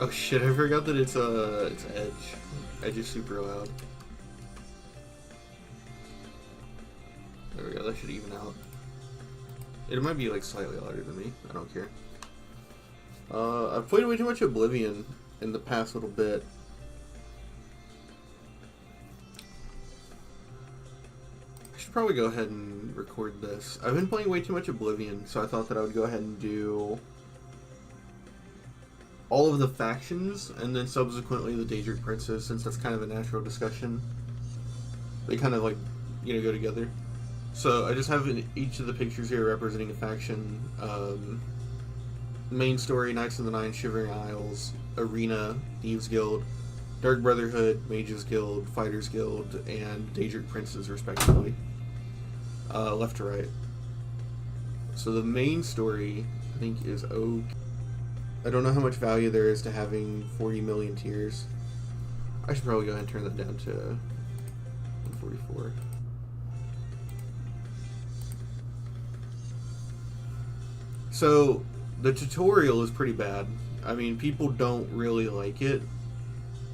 Oh shit, I forgot that it's Edge. Edge is super loud. There we go, that should even out. It might be like slightly louder than me, I don't care. I've played way too much Oblivion in the past little bit. I should probably go ahead and record this. I've been playing way too much Oblivion, so I thought that I would go ahead and do all of the factions, and then subsequently the Daedric Princes, since that's kind of a natural discussion. They kind of like, you know, go together. So I just have each of the pictures here representing a faction. Main story, Knights of the Nine, Shivering Isles, Arena, Thieves Guild, Dark Brotherhood, Mages Guild, Fighters Guild, and Daedric Princes, respectively. Left to right. So the main story, I think, is Oak. I don't know how much value there is to having 40 million tiers. I should probably go ahead and turn that down to 144. So, the tutorial is pretty bad. I mean, people don't really like it.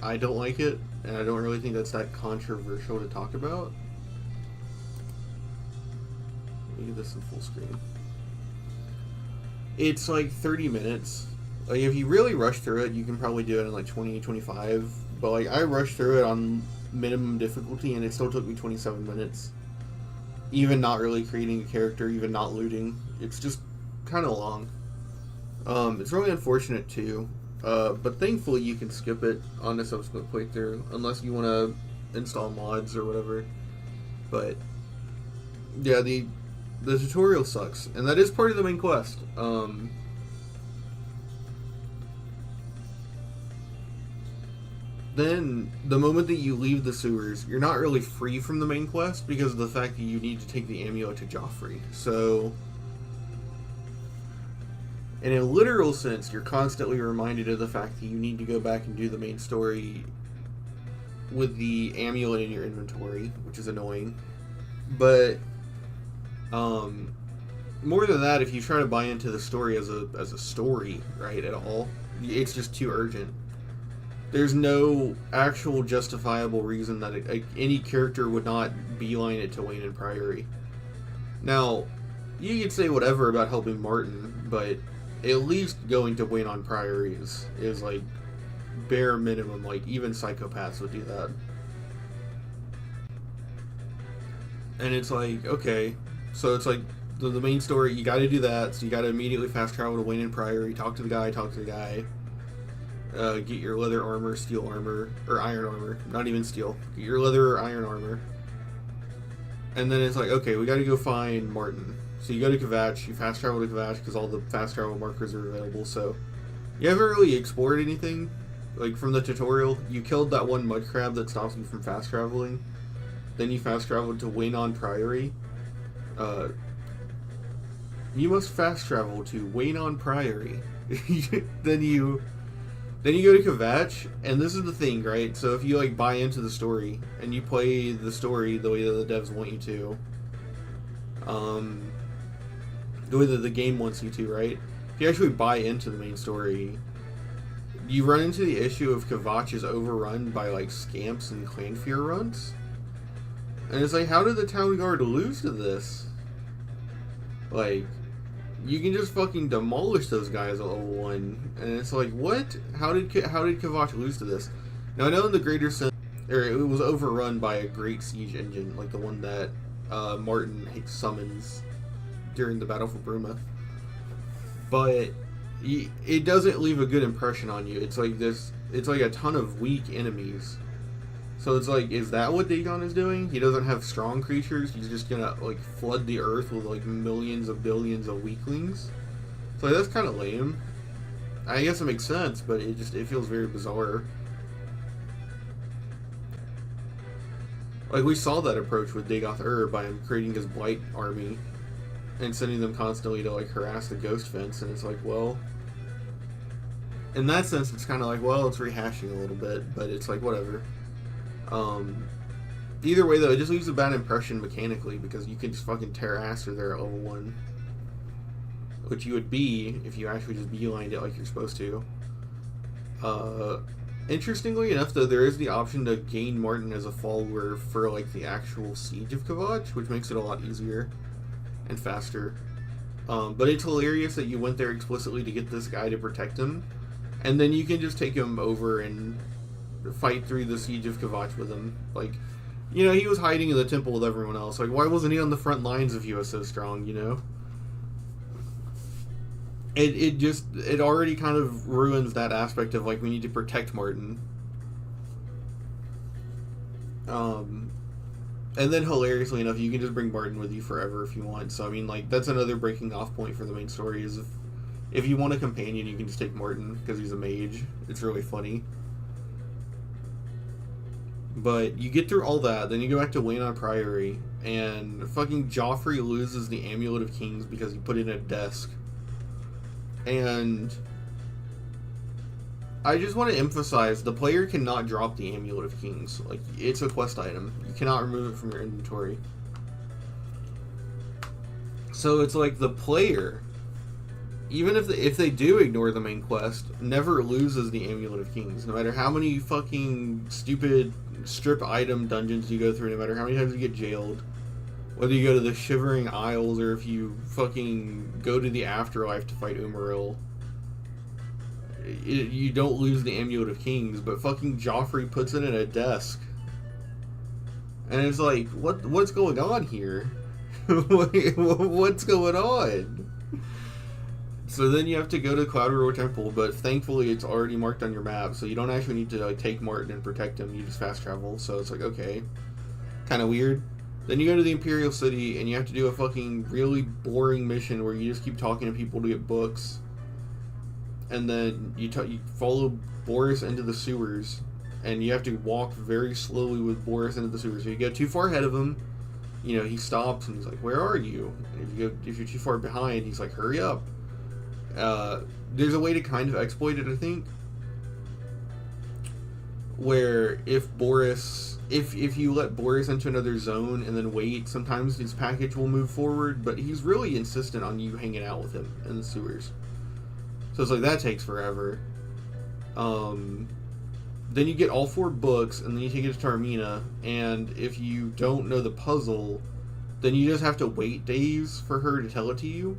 I don't like it, and I don't really think that's that controversial to talk about. Let me get this in full screen. It's like 30 minutes. Like, if you really rush through it, you can probably do it in like 20, 25. But like, I rushed through it on minimum difficulty, and it still took me 27 minutes. Even not really creating a character, even not looting. It's just kind of long. It's really unfortunate too. But thankfully you can skip it on a subsequent playthrough, unless you want to install mods or whatever. But yeah, the tutorial sucks, and that is part of the main quest. Then, the moment that you leave the sewers, you're not really free from the main quest because of the fact that you need to take the amulet to Joffrey. So, in a literal sense, you're constantly reminded of the fact that you need to go back and do the main story with the amulet in your inventory, which is annoying. But, more than that, if you try to buy into the story as a story, right, at all, it's just too urgent. There's no actual justifiable reason that any character would not beeline it to Wayne and Priory. Now, you could say whatever about helping Martin, but at least going to Wayne on Priory is like bare minimum. Like, even psychopaths would do that. And it's like, okay, so it's like the main story, you gotta do that, so you gotta immediately fast travel to Wayne and Priory, talk to the guy, get your leather armor, steel armor, or iron armor, not even steel. Get your leather or iron armor. And then it's like, okay, we gotta go find Martin. So you go to Kvatch, you fast travel to Kvatch because all the fast travel markers are available. So you haven't really explored anything, like from the tutorial. You killed that one mud crab that stops you from fast traveling. Then you fast traveled to Wayne on Priory. You must fast travel to Wayne on Priory. Then you go to Kvatch, and this is the thing, right? So if you like buy into the story and you play the story the way that the devs want you to, the way that the game wants you to, right? If you actually buy into the main story, you run into the issue of Kvatch is overrun by like scamps and Clanfear runs, and it's like, how did the town guard lose to this? Like, you can just fucking demolish those guys at level 1. And it's like, what? How did Kvatch lose to this? Now, I know in the greater sense, it was overrun by a great siege engine, like the one that Martin summons during the Battle for Bruma. But it doesn't leave a good impression on you. It's like this. It's like a ton of weak enemies. So it's like, is that what Dagon is doing? He doesn't have strong creatures. He's just gonna like flood the earth with like millions of billions of weaklings. So that's kind of lame. I guess it makes sense, but it feels very bizarre. Like, we saw that approach with Dagoth by him creating his Blight army and sending them constantly to like harass the Ghost Fence, and it's like, well, in that sense, it's kind of like, well, it's rehashing a little bit, but it's like, whatever. Either way, though, it just leaves a bad impression mechanically, because you can just fucking tear ass through there at level 1. Which you would be if you actually just beelined it like you're supposed to. Uh, Interestingly enough, though, there is the option to gain Martin as a follower for like the actual siege of Kavach, which makes it a lot easier and faster. But it's hilarious that you went there explicitly to get this guy to protect him, and then you can just take him over and fight through the siege of Kavach with him. Like, you know, he was hiding in the temple with everyone else. Like, why wasn't he on the front lines if he was so strong, you know? It already kind of ruins that aspect of, like, we need to protect Martin. And then, hilariously enough, you can just bring Martin with you forever if you want. So, I mean, like, that's another breaking off point for the main story, is if you want a companion, you can just take Martin, because he's a mage. It's really funny. But you get through all that, then you go back to Waynon Priory, and fucking Joffrey loses the Amulet of Kings because he put it in a desk. And I just want to emphasize, the player cannot drop the Amulet of Kings. Like, it's a quest item. You cannot remove it from your inventory. So it's like the player, even if they do ignore the main quest, never loses the Amulet of Kings. No matter how many fucking stupid strip item dungeons you go through, no matter how many times you get jailed, whether you go to the Shivering Isles or if you fucking go to the Afterlife to fight Umaril, you don't lose the Amulet of Kings, but fucking Joffrey puts it in a desk. And it's like, what's going on here? What's going on? So then you have to go to Cloud Roar Temple, but thankfully it's already marked on your map, so you don't actually need to like take Martin and protect him, you just fast travel, so it's like, okay. Kind of weird. Then you go to the Imperial City, and you have to do a fucking really boring mission where you just keep talking to people to get books. And then you follow Boris into the sewers, and you have to walk very slowly with Boris into the sewers. So you go too far ahead of him, you know, he stops, and he's like, where are you? And if you're too far behind, he's like, hurry up. There's a way to kind of exploit it, I think, where if you let Boris into another zone and then wait, sometimes his package will move forward, but he's really insistent on you hanging out with him in the sewers. So it's like, that takes forever. Then you get all 4 books, and then you take it to Taormina, and if you don't know the puzzle, then you just have to wait days for her to tell it to you.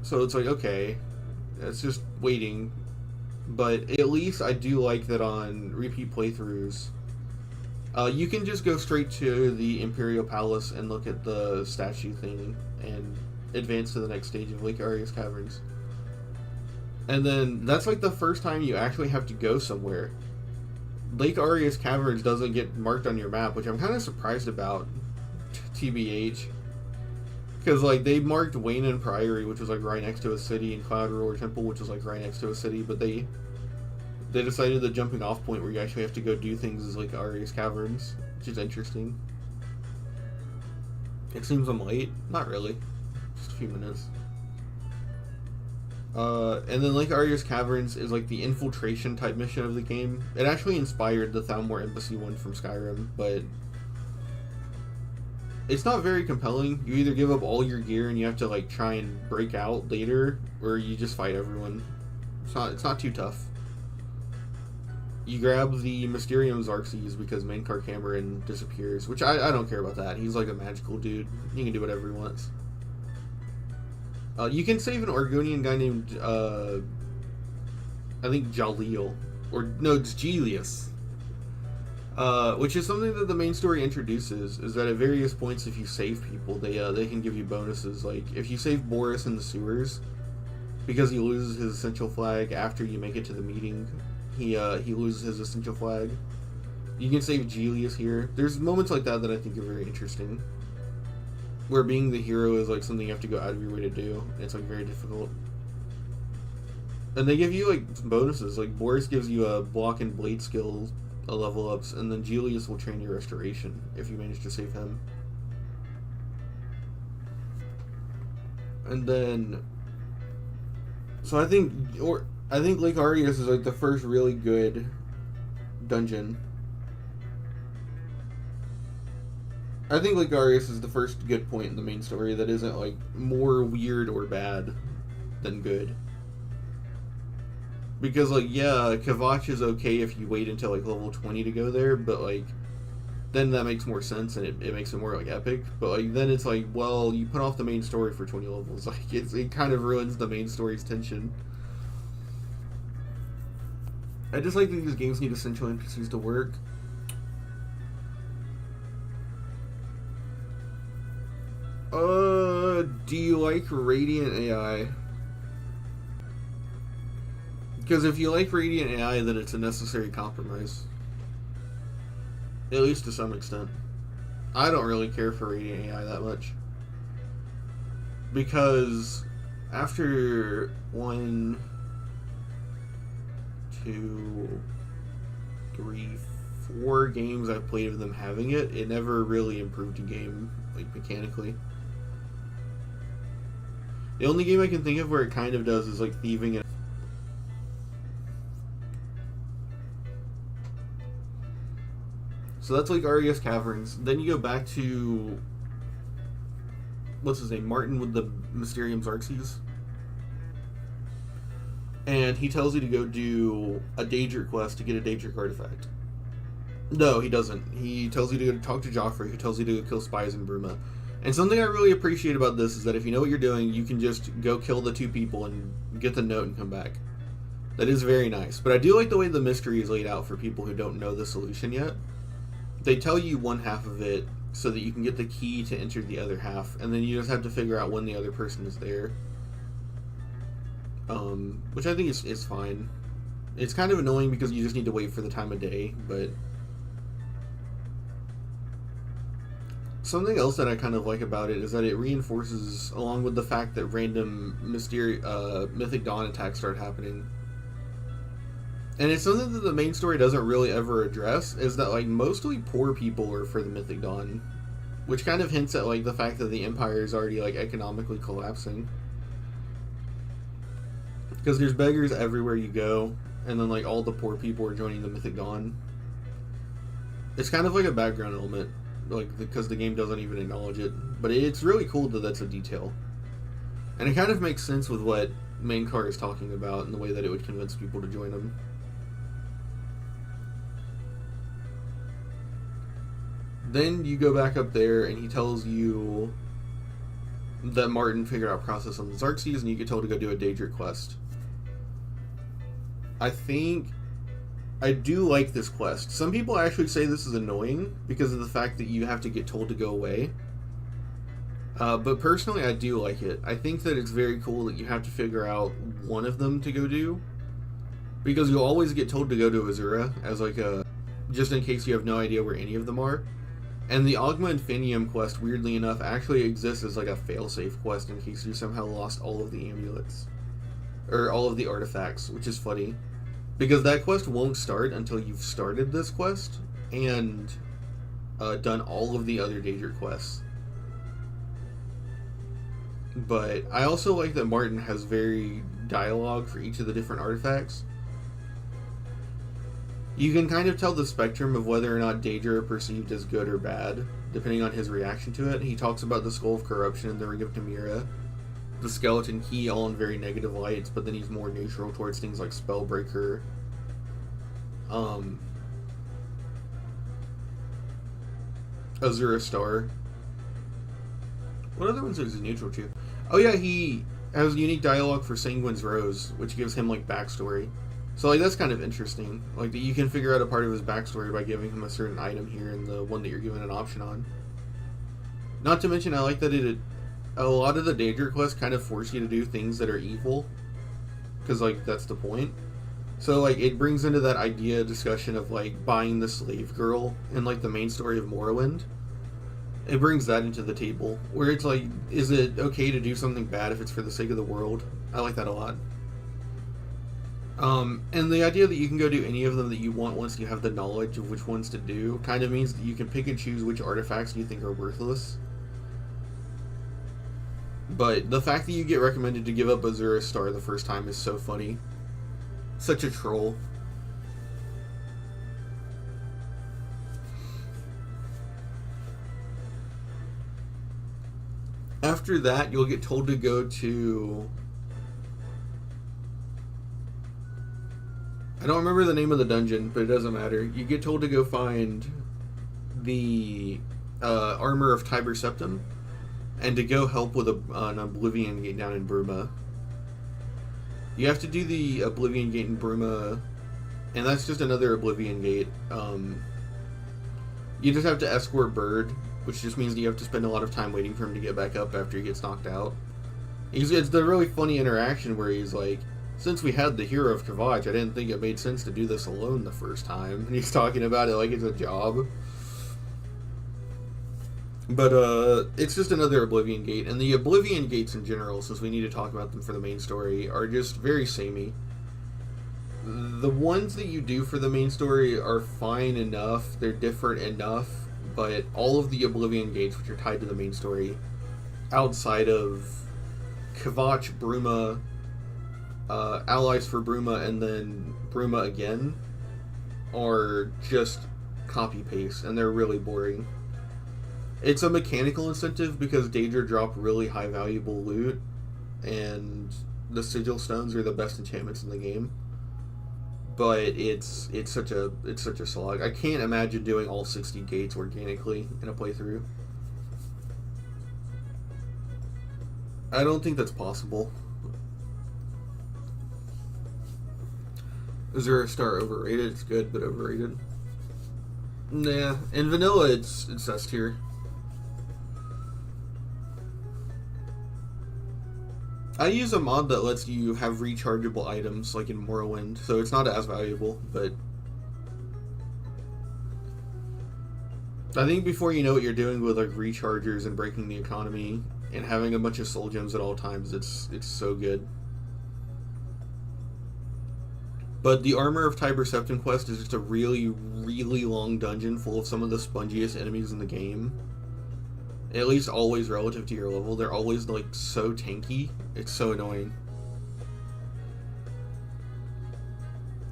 So it's like, okay, it's just waiting. But at least I do like that on repeat playthroughs, you can just go straight to the Imperial Palace and look at the statue thing and advance to the next stage of Lake Aria's Caverns. And then that's like the first time you actually have to go somewhere. Lake Aria's Caverns doesn't get marked on your map, which I'm kind of surprised about, TBH. Because, like, they marked Waynon Priory, which was, like, right next to a city, and Cloud Roar Temple, which was, like, right next to a city, but they decided the jumping off point where you actually have to go do things is, like, Aria's Caverns, which is interesting. It seems I'm late. Not really. Just a few minutes. And then Lake Aria's Caverns is, like, the infiltration type mission of the game. It actually inspired the Thalmor Embassy one from Skyrim, but it's not very compelling. You either give up all your gear and you have to like try and break out later, or you just fight everyone. It's not too tough. You grab the Mysterium Xarxes because Mankar Cameron disappears, which I don't care about that. He's like a magical dude. He can do whatever he wants. You can save an Argonian guy named I think Jalil, or no, it's Gelius. Which is something that the main story introduces, is that at various points if you save people, they can give you bonuses. Like, if you save Boris in the sewers, because he loses his essential flag after you make it to the meeting, he loses his essential flag. You can save Gelius here. There's moments like that I think are very interesting, where being the hero is like something you have to go out of your way to do. It's like very difficult. And they give you like bonuses, like Boris gives you a block and blade skill level ups, and then Gelius will train your restoration if you manage to save him. And then, so I think Lake Arias is like the first really good dungeon. I think Lake Arias is the first good point in the main story that isn't like more weird or bad than good. Because, like, yeah, Kvatch is okay if you wait until, like, level 20 to go there, but, like, then that makes more sense and it makes it more, like, epic. But, like, then it's like, well, you put off the main story for 20 levels. Like, it kind of ruins the main story's tension. I just like that these games need essential NPCs to work. Do you like Radiant AI? Because if you like Radiant AI, then it's a necessary compromise. At least to some extent. I don't really care for Radiant AI that much. Because after 1, 2, 3, 4 games I've played of them having it, it never really improved the game, like, mechanically. The only game I can think of where it kind of does is, like, Thieving and... So that's, like, Arias Caverns. Then you go back to... What's his name? Martin with the Mysterium Xarxes. And he tells you to go do a Daedric quest to get a Daedric artifact. No, he doesn't. He tells you to go talk to Joffrey. He tells you to go kill spies in Bruma. And something I really appreciate about this is that if you know what you're doing, you can just go kill the 2 people and get the note and come back. That is very nice. But I do like the way the mystery is laid out for people who don't know the solution yet. They tell you one half of it so that you can get the key to enter the other half, and then you just have to figure out when the other person is there. Which I think is fine. It's kind of annoying because you just need to wait for the time of day, but... Something else that I kind of like about it is that it reinforces, along with the fact that random Mythic Dawn attacks start happening. And it's something that the main story doesn't really ever address, is that, like, mostly poor people are for the Mythic Dawn. Which kind of hints at, like, the fact that the Empire is already, like, economically collapsing. Because there's beggars everywhere you go, and then, like, all the poor people are joining the Mythic Dawn. It's kind of like a background element. Like, because the game doesn't even acknowledge it. But it's really cool that that's a detail. And it kind of makes sense with what Maincar is talking about and the way that it would convince people to join him. Then you go back up there and he tells you that Martin figured out process on the Xarxes and you get told to go do a Daedric quest. I do like this quest. Some people actually say this is annoying because of the fact that you have to get told to go away. But personally, I do like it. I think that it's very cool that you have to figure out one of them to go do. Because you'll always get told to go to Azura as like a... just in case you have no idea where any of them are. And the Ogma Infinium quest, weirdly enough, actually exists as like a failsafe quest in case you somehow lost all of the amulets. Or all of the artifacts, which is funny. Because that quest won't start until you've started this quest and done all of the other Daedric quests. But I also like that Martin has very dialogue for each of the different artifacts. You can kind of tell the spectrum of whether or not Daedra are perceived as good or bad, depending on his reaction to it. He talks about the Skull of Corruption and the Ring of Tamira, the Skeleton Key, all in very negative lights, but then he's more neutral towards things like Spellbreaker. Azura Star. What other ones is he neutral to? Oh yeah, he has unique dialogue for Sanguine's Rose, which gives him like backstory. So like that's kind of interesting. Like that you can figure out a part of his backstory by giving him a certain item here and the one that you're given an option on. Not to mention I like that a lot of the Daedric quests kind of force you to do things that are evil. Because like that's the point. So like it brings into that idea discussion of like buying the slave girl in like the main story of Morrowind. It brings that into the table, where it's like, is it okay to do something bad if it's for the sake of the world? I like that a lot. And the idea that you can go do any of them that you want once you have the knowledge of which ones to do kind of means that you can pick and choose which artifacts you think are worthless. But the fact that you get recommended to give up Azura Star the first time is so funny. Such a troll. After that, you'll get told to go to I don't remember the name of the dungeon, but it doesn't matter. You get told to go find the armor of Tiber Septim and to go help with an Oblivion gate down in Bruma. You have to do the Oblivion gate in Bruma, and that's just another Oblivion gate. You just have to escort Bird, which just means you have to spend a lot of time waiting for him to get back up after he gets knocked out. It's the really funny interaction where he's like, since we had the hero of Kavach, I didn't think it made sense to do this alone the first time. And he's talking about it like it's a job. But it's just another Oblivion gate. And the Oblivion gates in general, since we need to talk about them for the main story, are just very samey. The ones that you do for the main story are fine enough, they're different enough, but all of the Oblivion gates, which are tied to the main story, outside of Kavach, Bruma, Allies for Bruma, and then Bruma again, are just copy-paste, and they're really boring. It's a mechanical incentive because Daedra drop really high valuable loot, and the Sigil Stones are the best enchantments in the game. But it's such a slog. I can't imagine doing all 60 gates organically in a playthrough. I don't think that's possible. Is there a star overrated? It's good, but overrated. Nah, in vanilla it's S tier. I use a mod that lets you have rechargeable items, like in Morrowind, so it's not as valuable, but I think before you know what you're doing with like rechargers and breaking the economy and having a bunch of soul gems at all times, it's so good. But the Armor of Tiber Septim quest is just a really, really long dungeon full of some of the spongiest enemies in the game. At least always relative to your level. They're always like so tanky. It's so annoying.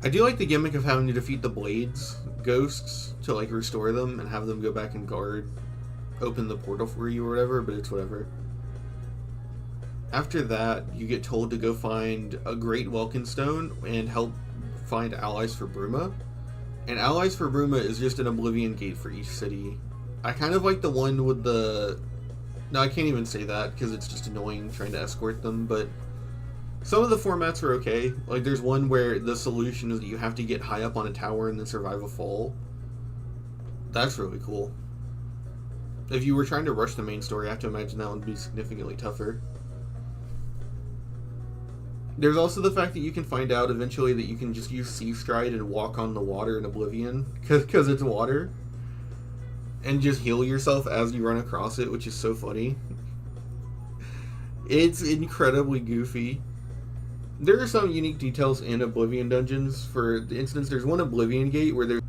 I do like the gimmick of having to defeat the Blades ghosts to like restore them and have them go back and guard, open the portal for you or whatever, but it's whatever. After that, you get told to go find a Great Welkin Stone and help find Allies for Bruma. And Allies for Bruma is just an Oblivion gate for each city. I kind of like the one with the... No, I can't even say that because it's just annoying trying to escort them, but some of the formats are okay. Like, there's one where the solution is that you have to get high up on a tower and then survive a fall. That's really cool. If you were trying to rush the main story, I have to imagine that would be significantly tougher. There's also the fact that you can find out eventually that you can just use Sea Stride and walk on the water in Oblivion, because it's water. And just heal yourself as you run across it, which is so funny. It's incredibly goofy. There are some unique details in Oblivion dungeons. For instance, there's one Oblivion gate where there's...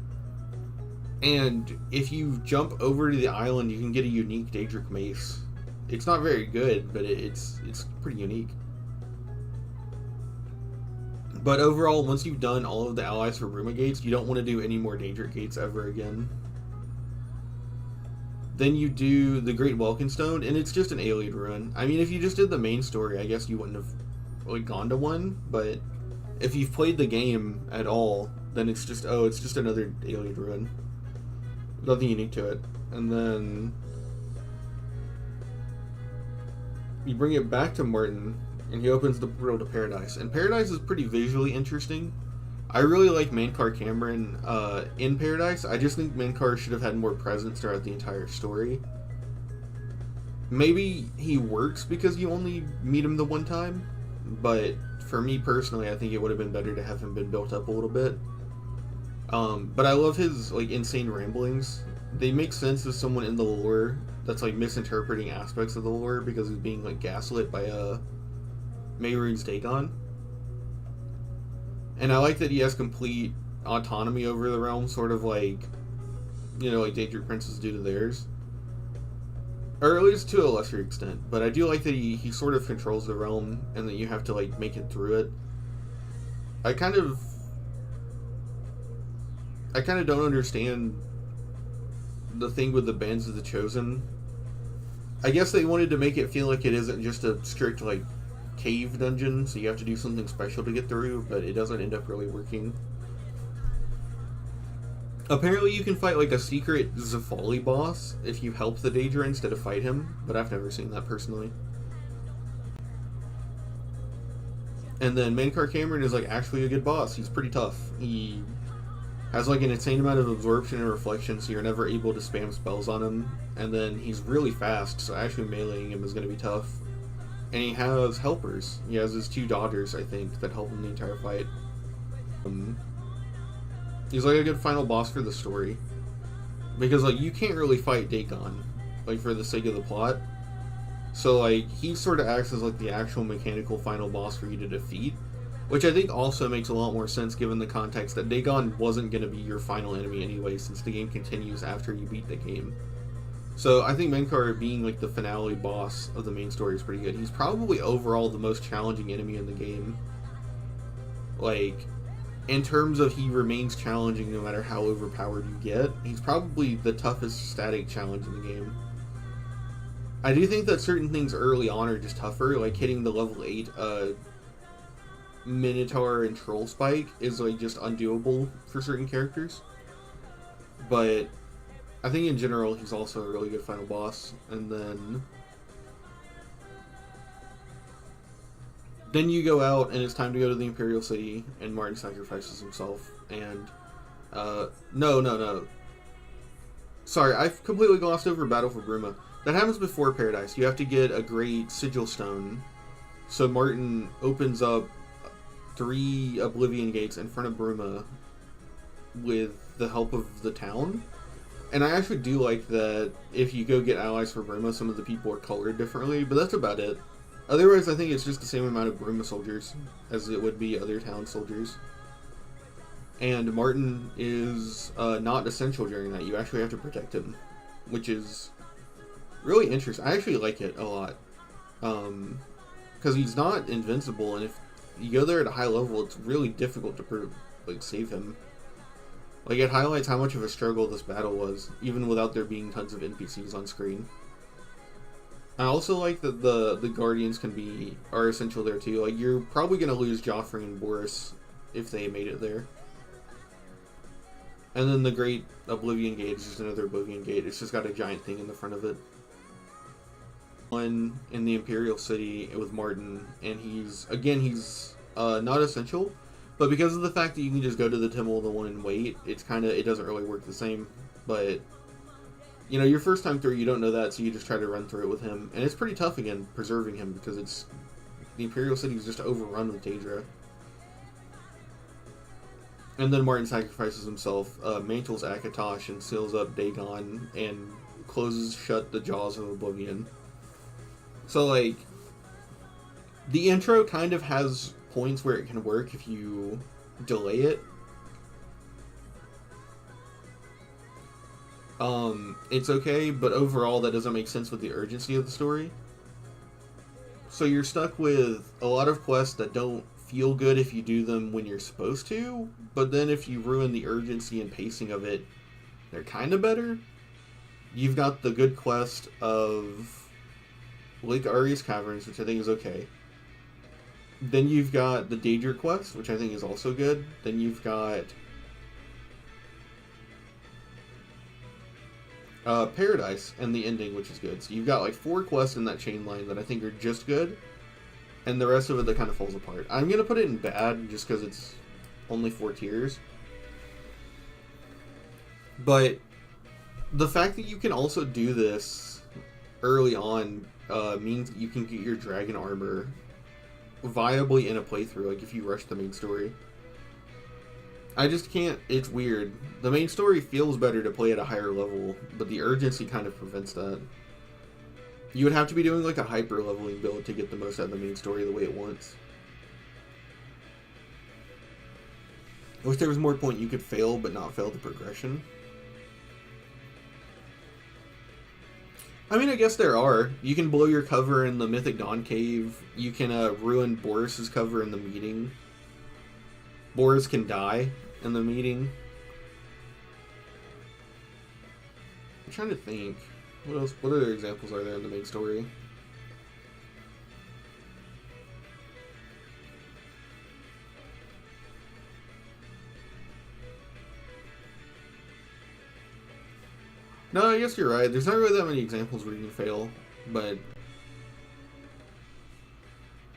And if you jump over to the island, you can get a unique Daedric mace. It's not very good, but it's pretty unique. But overall, once you've done all of the Allies for Bruma gates, you don't want to do any more Daedric gates ever again. Then you do the Great Welkin Stone, and it's just an Alien Ruin. I mean, if you just did the main story, I guess you wouldn't have like gone to one, but if you've played the game at all, then it's just, oh, it's just another Alien Ruin. Nothing unique to it. And then you bring it back to Martin, and he opens the portal to Paradise. And Paradise is pretty visually interesting. I really like Mankar Cameron in Paradise. I just think Mankar should have had more presence throughout the entire story. Maybe he works because you only meet him the one time, but for me personally, I think it would have been better to have him been built up a little bit. But I love his like insane ramblings. They make sense as someone in the lore that's like misinterpreting aspects of the lore because he's being like gaslit by Mehrunes Dagon. And I like that he has complete autonomy over the realm, sort of like, you know, like Daedric princes do to theirs. Or at least to a lesser extent. But I do like that he sort of controls the realm and that you have to like make it through it. I kind of don't understand the thing with the Bands of the Chosen. I guess they wanted to make it feel like it isn't just a strict like cave dungeon, so you have to do something special to get through, but it doesn't end up really working. Apparently, you can fight like a secret Zafali boss if you help the Daedra instead of fight him, but I've never seen that personally. And then Mankar Cameron is like actually a good boss. He's pretty tough. He has like an insane amount of absorption and reflection, so you're never able to spam spells on him. And then he's really fast, so actually meleeing him is going to be tough. And he has helpers. He has his 2 daughters, I think, that help him the entire fight. He's like a good final boss for the story. Because like you can't really fight Dagon, like for the sake of the plot. So like he sort of acts as like the actual mechanical final boss for you to defeat. Which I think also makes a lot more sense given the context that Dagon wasn't going to be your final enemy anyway, since the game continues after you beat the game. So I think Mankar being like the finale boss of the main story is pretty good. He's probably overall the most challenging enemy in the game. Like, in terms of he remains challenging no matter how overpowered you get, he's probably the toughest static challenge in the game. I do think that certain things early on are just tougher, like hitting the level 8 Minotaur and Troll Spike is like just undoable for certain characters. But I think in general he's also a really good final boss. And then you go out and it's time to go to the Imperial City and Martin sacrifices himself and no. Sorry, I've completely glossed over Battle for Bruma. That happens before Paradise. You have to get a great sigil stone. So Martin opens up 3 Oblivion gates in front of Bruma with the help of the town. And I actually do like that if you go get allies for Bruma, some of the people are colored differently, but that's about it. Otherwise, I think it's just the same amount of Bruma soldiers as it would be other town soldiers. And Martin is not essential during that. You actually have to protect him, which is really interesting. I actually like it a lot. Because he's not invincible, and if you go there at a high level, it's really difficult to save him. Like, it highlights how much of a struggle this battle was, even without there being tons of NPCs on screen. I also like that the Guardians are essential there too. Like, you're probably going to lose Joffrey and Boris if they made it there. And then the Great Oblivion Gate is just another Oblivion Gate. It's just got a giant thing in the front of it. One in the Imperial City with Martin, and he's not essential, but because of the fact that you can just go to the Temple of the One and wait, it doesn't really work the same. But you know, your first time through, you don't know that, so you just try to run through it with him, and it's pretty tough again preserving him because the Imperial City is just overrun with Daedra. And then Martin sacrifices himself, mantles Akatosh, and seals up Dagon, and closes shut the jaws of Oblivion. So, like, the intro kind of has points where it can work if you delay it. It's okay, but overall that doesn't make sense with the urgency of the story. So you're stuck with a lot of quests that don't feel good if you do them when you're supposed to, but then if you ruin the urgency and pacing of it, they're kind of better. You've got the good quest of Lake Aria's Caverns, which I think is okay. Then you've got the Daedra quest, which I think is also good. Then you've got Paradise and the ending, which is good. So you've got like 4 quests in that chain line that I think are just good, and the rest of it that kind of falls apart. I'm gonna put it in bad just because it's only 4 tiers. But the fact that you can also do this early on means that you can get your dragon armor viably in a playthrough, like if you rush the main story. I just can't, it's weird. The main story feels better to play at a higher level, but the urgency kind of prevents that. You would have to be doing like a hyper leveling build to get the most out of the main story the way it wants. I wish there was more point you could fail but not fail the progression. I mean, I guess there are. You can blow your cover in the Mythic Dawn Cave. You can ruin Boris's cover in the meeting. Boris can die in the meeting. I'm trying to think. What else? What other examples are there in the main story? No, I guess you're right. There's not really that many examples where you can fail, but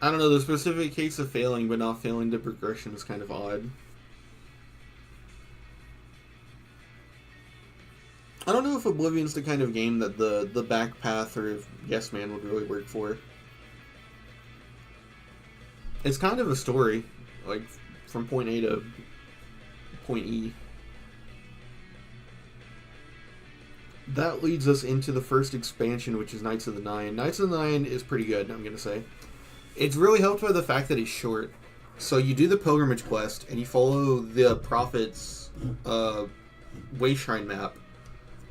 I don't know, the specific case of failing but not failing the progression is kind of odd. I don't know if Oblivion's the kind of game that the back path or Yes Man would really work for. It's kind of a story, like from point A to point E. That leads us into the first expansion, which is Knights of the Nine. Knights of the Nine is pretty good, I'm going to say. It's really helped by the fact that it's short. So you do the pilgrimage quest, and you follow the prophet's way shrine map.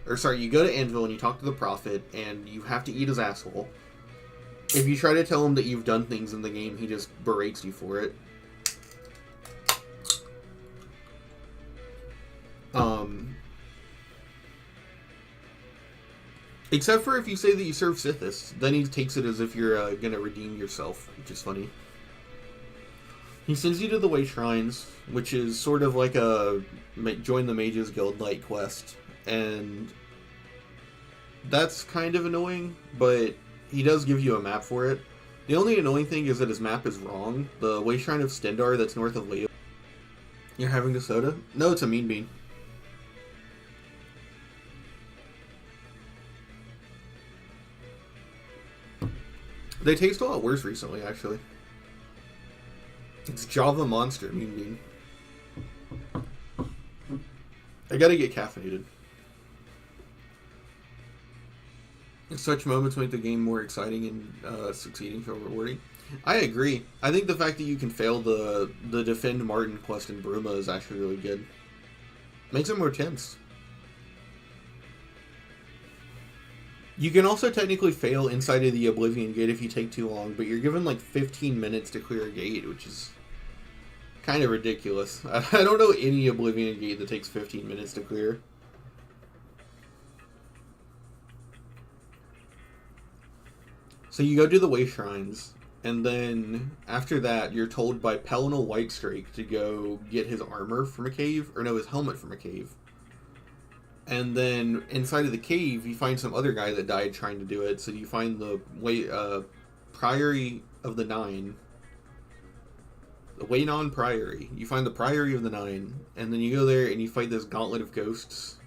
Or sorry, you go to Anvil and you talk to the prophet, and you have to eat his asshole. If you try to tell him that you've done things in the game, he just berates you for it. Except for if you say that you serve Sithis, then he takes it as if you're gonna redeem yourself, which is funny. He sends you to the Way Shrines, which is sort of like a join the Mages Guild light quest, and that's kind of annoying, but he does give you a map for it. The only annoying thing is that his map is wrong. The Way Shrine of Stendar that's north of Leo. You're having a soda? No, it's a mean bean. They taste a lot worse recently, actually. It's Java Monster Mean Bean. I gotta get caffeinated. Such moments make the game more exciting and succeeding feel rewarding. I agree. I think the fact that you can fail the Defend Martin quest in Bruma is actually really good. Makes it more tense. You can also technically fail inside of the Oblivion gate if you take too long, but you're given like 15 minutes to clear a gate, which is kind of ridiculous. I don't know any Oblivion gate that takes 15 minutes to clear. So you go do the Way Shrines, and then after that, you're told by Pelinal Whitestrake to go get his armor from a cave, or no, his helmet from a cave. And then inside of the cave, you find some other guy that died trying to do it. So you find the Priory of the Nine. The Waynon Priory. You find the Priory of the Nine. And then you go there and you fight this Gauntlet of Ghosts.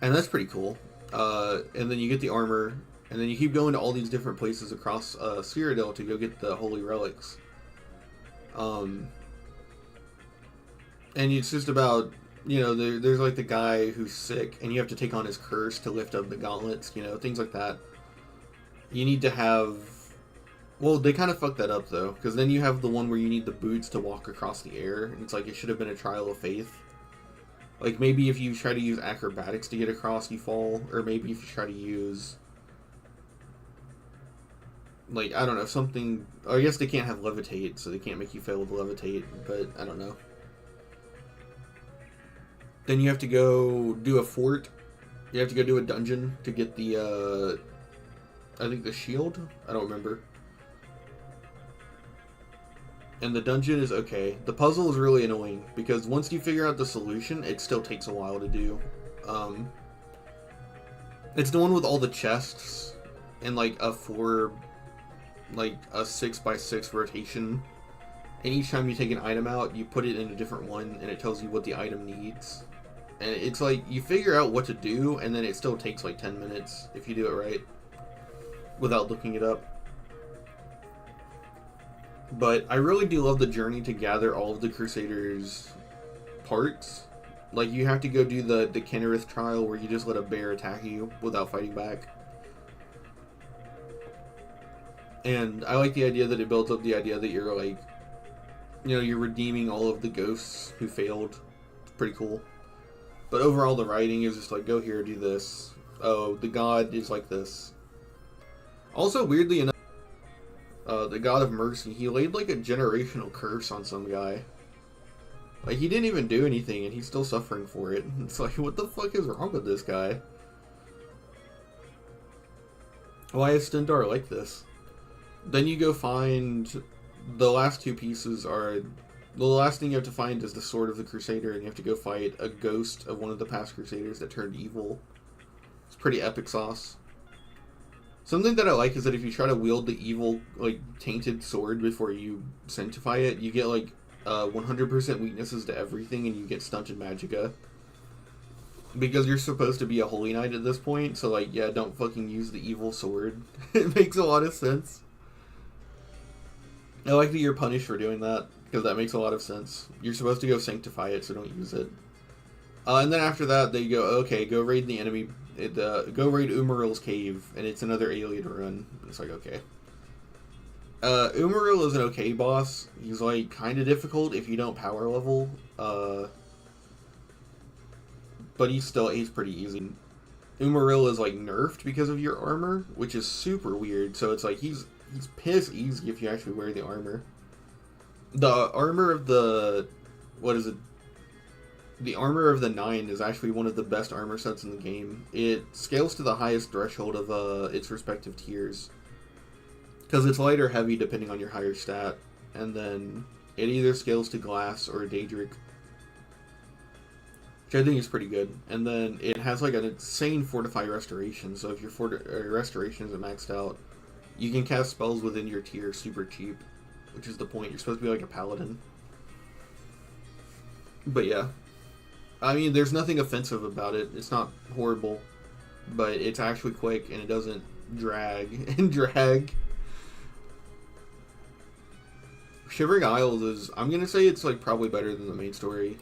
And that's pretty cool. And then you get the armor. And then you keep going to all these different places across Cyrodiil to go get the Holy Relics. And it's just about... You know, there's like the guy who's sick, and you have to take on his curse to lift up the gauntlets, you know, things like that. You need to have... Well, they kind of fucked that up, though, because then you have the one where you need the boots to walk across the air, and it's like it should have been a trial of faith. Like, maybe if you try to use acrobatics to get across, you fall, or maybe if you try to use... Like, I don't know, something... I guess they can't have levitate, so they can't make you fail with levitate, but I don't know. Then you have to go do a fort. You have to go do a dungeon to get the, I think the shield? I don't remember. And the dungeon is okay. The puzzle is really annoying, because once you figure out the solution, it still takes a while to do. It's the one with all the chests, and like a 6x6 rotation. And each time you take an item out, you put it in a different one, and it tells you what the item needs. And it's like, you figure out what to do, and then it still takes like 10 minutes if you do it right, without looking it up. But I really do love the journey to gather all of the Crusaders' parts. Like, you have to go do the Kennerith trial, where you just let a bear attack you without fighting back. And I like the idea that it built up the idea that you're like, you know, you're redeeming all of the ghosts who failed. It's pretty cool. But overall, the writing is just like, go here, do this. Oh, the god is like this. Also, weirdly enough, the god of mercy, he laid like a generational curse on some guy. Like, he didn't even do anything, and he's still suffering for it. It's like, what the fuck is wrong with this guy? Why is Stendar like this? Then you go find... The last two pieces are... The last thing you have to find is the Sword of the Crusader, and you have to go fight a ghost of one of the past Crusaders that turned evil. It's pretty epic sauce. Something that I like is that if you try to wield the evil, like, tainted sword before you sanctify it, you get, like, 100% weaknesses to everything, and you get stunted magicka. Because you're supposed to be a holy knight at this point, so, like, yeah, don't fucking use the evil sword. It makes a lot of sense. I like that you're punished for doing that, because that makes a lot of sense. You're supposed to go sanctify it, so don't use it. And then after that, they go, okay, go raid the enemy. Go raid Umaril's cave, and it's another alien run. It's like, okay. Umaril is an okay boss. He's, like, kind of difficult if you don't power level. But he's pretty easy. Umaril is, like, nerfed because of your armor, which is super weird. So it's like, he's piss easy if you actually wear the armor. The armor of the... What is it? The armor of the 9 is actually one of the best armor sets in the game. It scales to the highest threshold of its respective tiers. Because it's light or heavy depending on your higher stat. And then it either scales to glass or Daedric. Which I think is pretty good. And then it has like an insane fortify restoration. So if your restoration isn't maxed out, you can cast spells within your tier super cheap. Which is the point. You're supposed to be like a paladin. But yeah. I mean, there's nothing offensive about it. It's not horrible, but it's actually quick and it doesn't drag and drag. Shivering Isles is, I'm gonna say it's like probably better than the main story.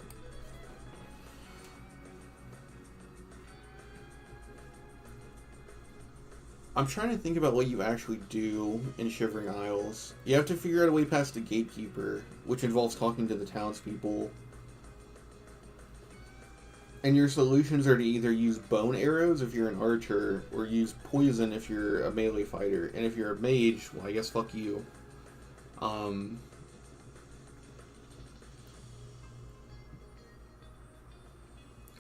I'm trying to think about what you actually do in Shivering Isles. You have to figure out a way past the gatekeeper, which involves talking to the townspeople. And your solutions are to either use bone arrows if you're an archer, or use poison if you're a melee fighter. And if you're a mage, well, I guess fuck you.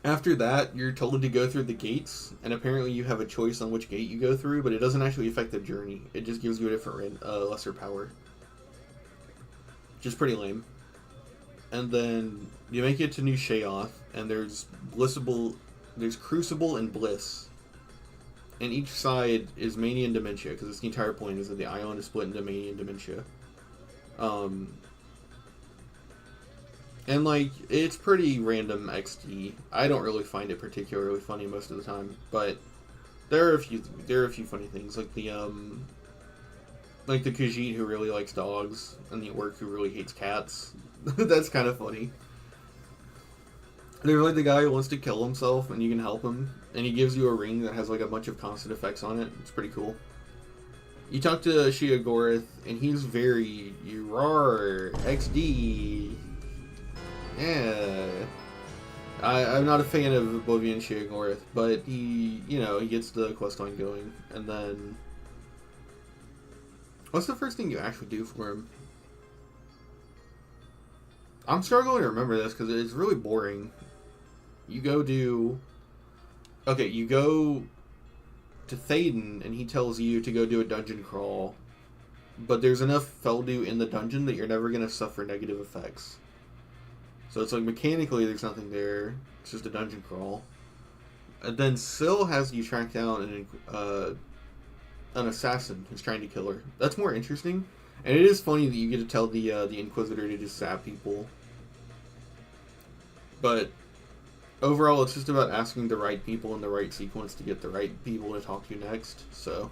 After that, you're told to go through the gates, and apparently you have a choice on which gate you go through, but it doesn't actually affect the journey. It just gives you a different, lesser power. Which is pretty lame. And then you make it to New Sheoth, and there's Crucible and Bliss. And each side is Mania and Dementia, because it's the entire point is that the island is split into Mania and Dementia. And like, it's pretty random XD. I don't really find it particularly funny most of the time, but there are a few funny things, like the Khajiit who really likes dogs, and the Orc who really hates cats. That's kind of funny. There's like the guy who wants to kill himself, and you can help him, and he gives you a ring that has like a bunch of constant effects on it. It's pretty cool. You talk to Sheogorath, and he's very roar XD. Yeah. I'm not a fan of Oblivion Sheogorath, but he gets the questline going, and then what's the first thing you actually do for him? I'm struggling to remember this because it's really boring. You go to Théoden, and he tells you to go do a dungeon crawl, but there's enough Feldu in the dungeon that you're never going to suffer negative effects. So it's like mechanically there's nothing there, it's just a dungeon crawl. And then Syl has you track down an assassin who's trying to kill her. That's more interesting. And it is funny that you get to tell the Inquisitor to just zap people. But overall, it's just about asking the right people in the right sequence to get the right people to talk to next. So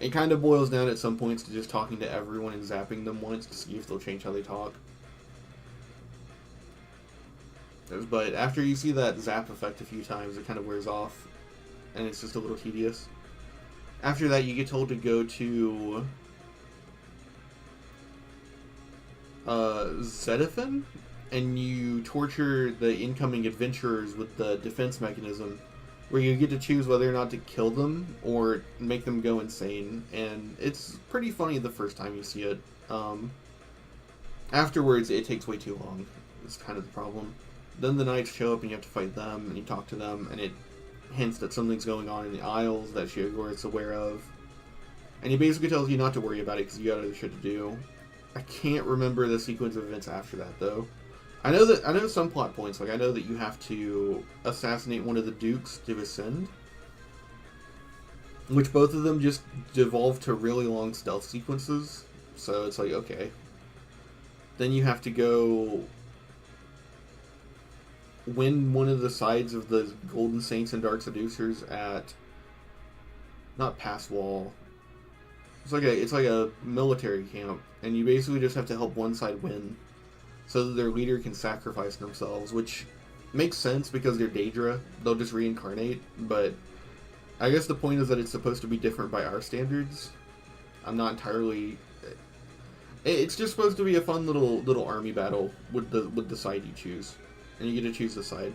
it kind of boils down at some points to just talking to everyone and zapping them once to see if they'll change how they talk. But after you see that zap effect a few times, it kind of wears off. And it's just a little tedious. After that, you get told to go to Zedefin, and you torture the incoming adventurers with the defense mechanism, where you get to choose whether or not to kill them or make them go insane. And it's pretty funny the first time you see it. Afterwards, it takes way too long. It's kind of the problem. Then the knights show up and you have to fight them, and you talk to them, and it hints that something's going on in the Isles that Sheogorath's aware of. And he basically tells you not to worry about it because you got other shit to do. I can't remember the sequence of events after that, though. I know some plot points. Like, I know that you have to assassinate one of the dukes to ascend. which both of them just devolve to really long stealth sequences. So it's like, okay. Then you have to go win one of the sides of the Golden Saints and Dark Seducers at, not Pass Wall. It's like a military camp, and you basically just have to help one side win, so that their leader can sacrifice themselves, which makes sense because they're Daedra. They'll just reincarnate, but I guess the point is that it's supposed to be different by our standards. I'm not entirely. It's just supposed to be a fun little army battle with the side you choose, and you get to choose the side.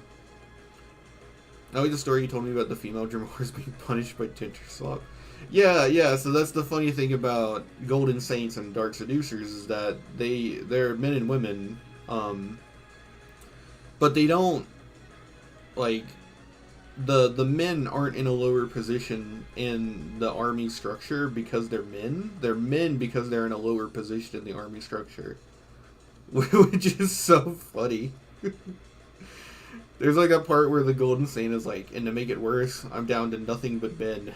I like the story you told me about the female Dremors being punished by Tinterslop. Yeah, so that's the funny thing about Golden Saints and Dark Seducers is that they're men and women, but they don't, like, the men aren't in a lower position in the army structure because they're men. They're men because they're in a lower position in the army structure, which is so funny. There's like a part where the Golden Saint is like, and to make it worse, I'm down to nothing but men.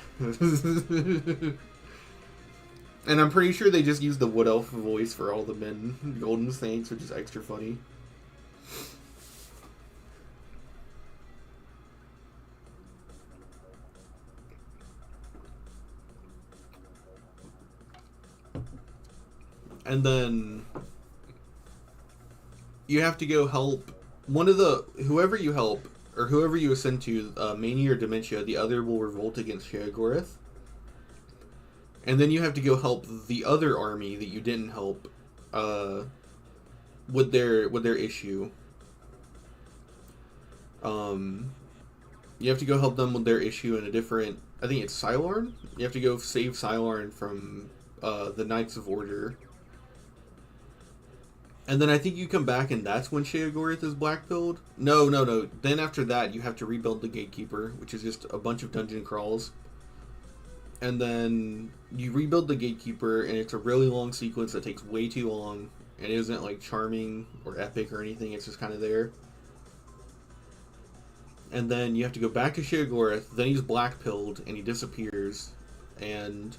And I'm pretty sure they just used the Wood Elf voice for all the men Golden Saints, which is extra funny. And then you have to go help whoever you help, or whoever you ascend to, Mania or Dementia, the other will revolt against Sheogorath. And then you have to go help the other army that you didn't help, with their issue. You have to go help them with their issue in a different, I think it's Cylorn? You have to go save Cylorn from, the Knights of Order. And then I think you come back and that's when Sheogorath is black-pilled? No. Then after that, you have to rebuild the Gatekeeper, which is just a bunch of dungeon crawls. And then you rebuild the Gatekeeper, and it's a really long sequence that takes way too long. And it isn't, like, charming or epic or anything, it's just kind of there. And then you have to go back to Sheogorath, then he's black-pilled, and he disappears. And,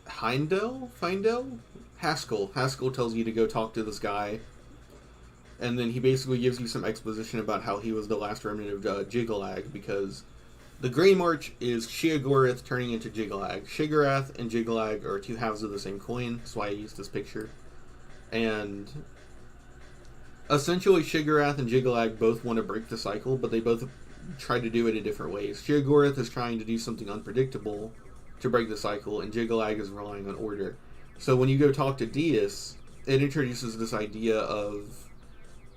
Findel? Haskell tells you to go talk to this guy. And then he basically gives you some exposition about how he was the last remnant of Jiggalag, because the Grey March is Sheogorath turning into Jiggalag. Shigarath and Jiggalag are two halves of the same coin, that's why I used this picture. And essentially Shigarath and Jiggalag both want to break the cycle, but they both try to do it in different ways. Sheogorath is trying to do something unpredictable to break the cycle, and Jiggalag is relying on order. So when you go talk to Deus, it introduces this idea of,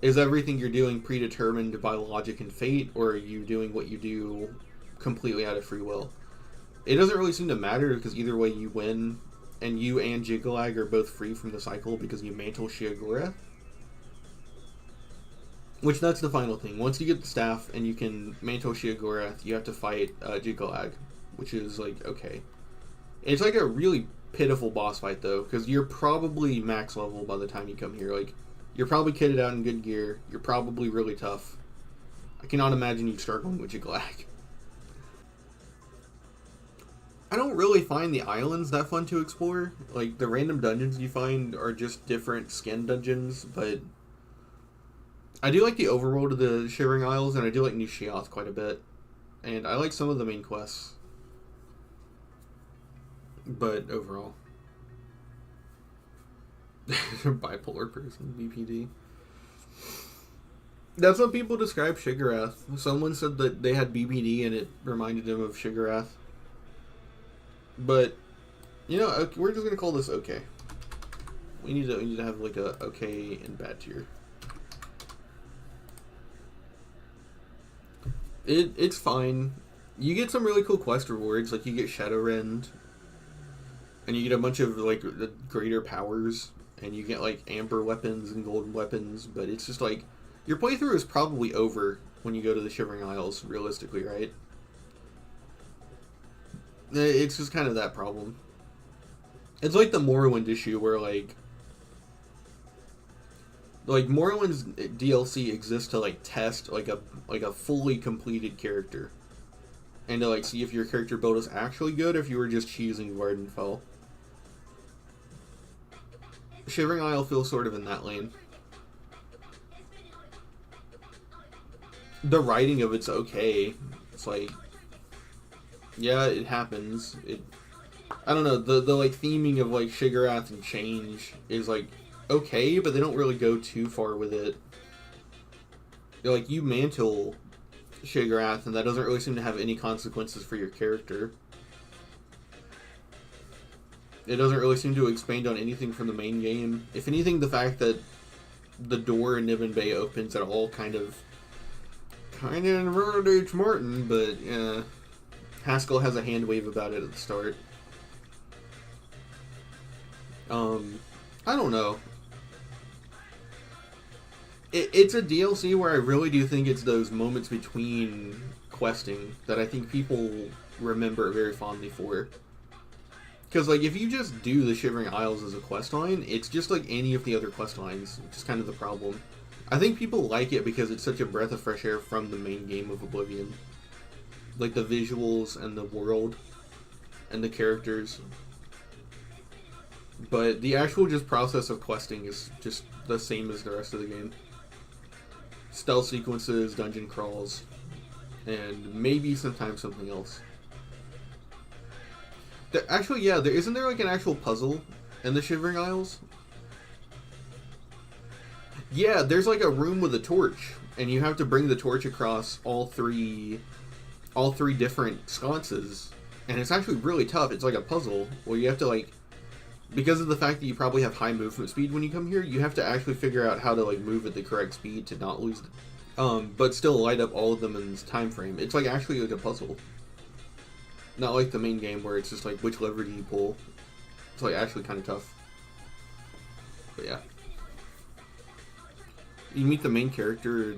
is everything you're doing predetermined by logic and fate, or are you doing what you do completely out of free will? It doesn't really seem to matter, because either way you win, and you and Jiggalag are both free from the cycle because you mantle Sheogorath. Which, that's the final thing. Once you get the staff and you can mantle Sheogorath, you have to fight Jiggalag, which is like, okay. It's like a really pitiful boss fight, though, because you're probably max level by the time you come here. Like, you're probably kitted out in good gear. You're probably really tough. I cannot imagine you struggling with Jiggalag. I don't really find the islands that fun to explore. Like, the random dungeons you find are just different skin dungeons, but I do like the overworld of the Shivering Isles, and I do like New Sheoth quite a bit. And I like some of the main quests. But overall, bipolar person, BPD. That's what people describe Shigarath. Someone said that they had BPD and it reminded them of Shigarath. But, you know, we're just gonna call this okay. We need to have like a okay and bad tier. It's fine. You get some really cool quest rewards, like you get Shadowrend, and you get a bunch of like the greater powers, and you get like amber weapons and golden weapons, but it's just like, your playthrough is probably over when you go to the Shivering Isles, realistically, right? It's just kind of that problem. It's like the Morrowind issue where like Like Morrowind's DLC exists to like test like a fully completed character, and to like see if your character build is actually good, or if you were just choosing Vardenfell. Shivering Isle feels sort of in that lane. The writing of it's okay. It's like, yeah, it happens. I don't know, the like theming of like Shiggurath and change is like okay, but they don't really go too far with it. They're like, you mantle Shiggurath, and that doesn't really seem to have any consequences for your character. It doesn't really seem to expand on anything from the main game. If anything, the fact that the door in Niven Bay opens at all kind of invalidates Martin, but yeah, Haskell has a hand wave about it at the start. I don't know. It's a DLC where I really do think it's those moments between questing that I think people remember very fondly for. Because, like, if you just do the Shivering Isles as a quest line, it's just like any of the other quest lines, which is kind of the problem. I think people like it because it's such a breath of fresh air from the main game of Oblivion. Like, the visuals and the world and the characters. But the actual just process of questing is just the same as the rest of the game. Stealth sequences, dungeon crawls, and maybe sometimes something else. Actually, yeah, isn't there like an actual puzzle in the Shivering Isles? Yeah, there's like a room with a torch, and you have to bring the torch across all three different sconces, and it's actually really tough. It's like a puzzle where you have to like, because of the fact that you probably have high movement speed when you come here, you have to actually figure out how to like move at the correct speed to not lose, but still light up all of them in this time frame. It's like actually like a puzzle. Not like the main game where it's just like, which lever do you pull? It's like actually kind of tough. But yeah. You meet the main character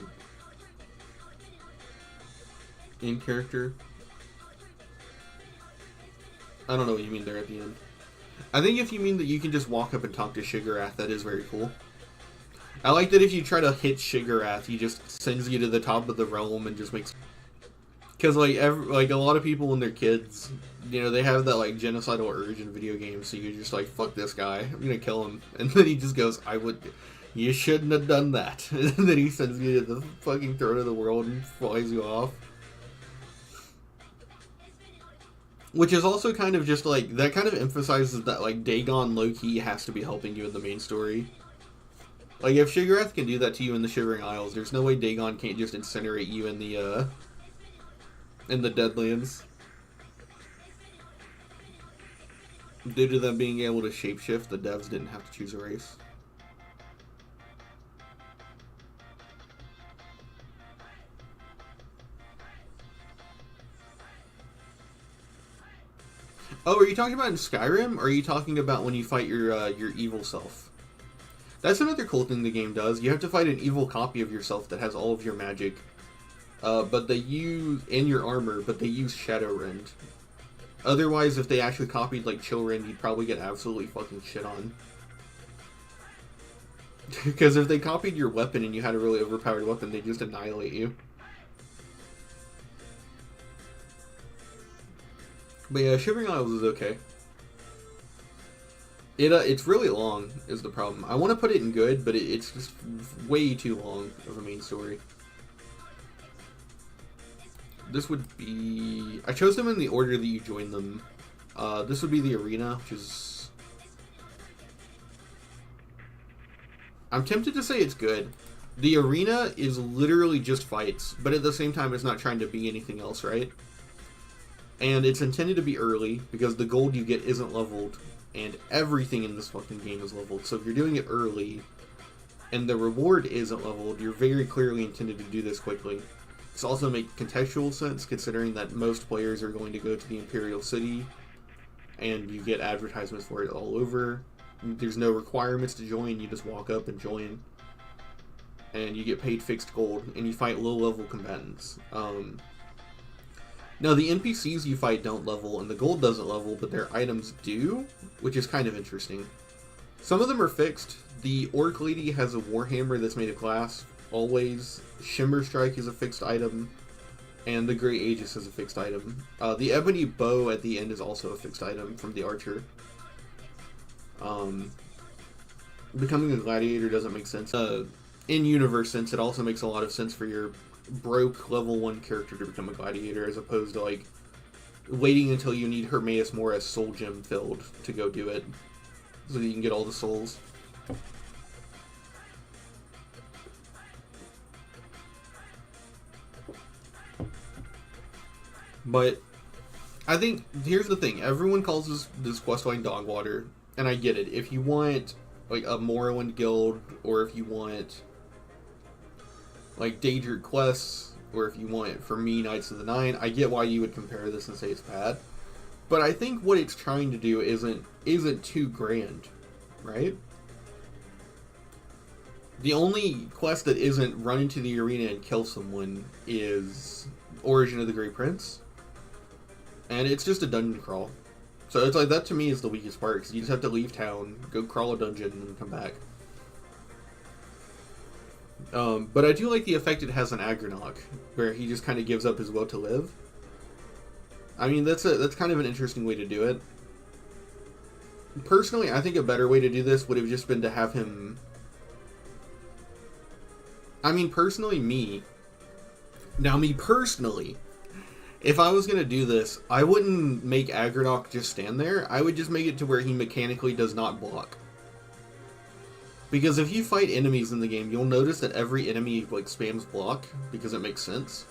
in character. I don't know what you mean there at the end. I think if you mean that you can just walk up and talk to Shiggurath, that is very cool. I like that if you try to hit Shiggurath, he just sends you to the top of the realm and just makes... Because, like, a lot of people when they're kids, you know, they have that, like, genocidal urge in video games, so you're just like, fuck this guy, I'm gonna kill him. And then he just goes, you shouldn't have done that. And then he sends you to the fucking throne of the world and flies you off. Which is also kind of just, like, that kind of emphasizes that, like, Dagon low-key has to be helping you in the main story. Like, if Shiggurath can do that to you in the Shivering Isles, there's no way Dagon can't just incinerate you in the Deadlands. Due to them being able to shapeshift, the devs didn't have to choose a race. Oh, are you talking about in Skyrim, or are you talking about when you fight your evil self? That's another cool thing the game does. You have to fight an evil copy of yourself that has all of your magic. But they use, in your armor, but they use Shadowrend. Otherwise, if they actually copied, like, Chillrend, you'd probably get absolutely fucking shit on. Because if they copied your weapon and you had a really overpowered weapon, they'd just annihilate you. But yeah, Shivering Isles is okay. It's really long, is the problem. I want to put it in good, but it's just way too long of a main story. This would be... I chose them in the order that you joined them. This would be the arena, which is... I'm tempted to say it's good. The arena is literally just fights, but at the same time it's not trying to be anything else, right? And it's intended to be early, because the gold you get isn't leveled, and everything in this fucking game is leveled. So if you're doing it early, and the reward isn't leveled, you're very clearly intended to do this quickly. This also makes contextual sense, considering that most players are going to go to the Imperial City, and you get advertisements for it all over. There's no requirements to join, you just walk up and join. And you get paid fixed gold, and you fight low-level combatants. Now, the NPCs you fight don't level, and the gold doesn't level, but their items do, which is kind of interesting. Some of them are fixed. The Orc Lady has a Warhammer that's made of glass, always. Shimmer Strike is a fixed item, and the Grey Aegis is a fixed item. The Ebony Bow at the end is also a fixed item from the Archer. Becoming a Gladiator doesn't make sense. In-universe sense, it also makes a lot of sense for your broke level 1 character to become a Gladiator, as opposed to, like, waiting until you need Hermaeus Mora's Soul Gem filled to go do it, so that you can get all the souls. But I think, here's the thing, everyone calls this questline Dogwater, and I get it. If you want, like, a Morrowind guild, or if you want, like, Daedric quests, or if you want, for me, Knights of the Nine, I get why you would compare this and say it's bad. But I think what it's trying to do isn't too grand, right? The only quest that isn't run into the arena and kill someone is Origin of the Grey Prince. And it's just a dungeon crawl. So it's like, that to me is the weakest part, because you just have to leave town, go crawl a dungeon, and then come back. But I do like the effect it has on Agranok, where he just kind of gives up his will to live. I mean, that's kind of an interesting way to do it. Personally, I think a better way to do this would have just been to have him... I mean, personally, me, if I was going to do this, I wouldn't make Agranok just stand there. I would just make it to where he mechanically does not block. Because if you fight enemies in the game, you'll notice that every enemy, like, spams block, because it makes sense.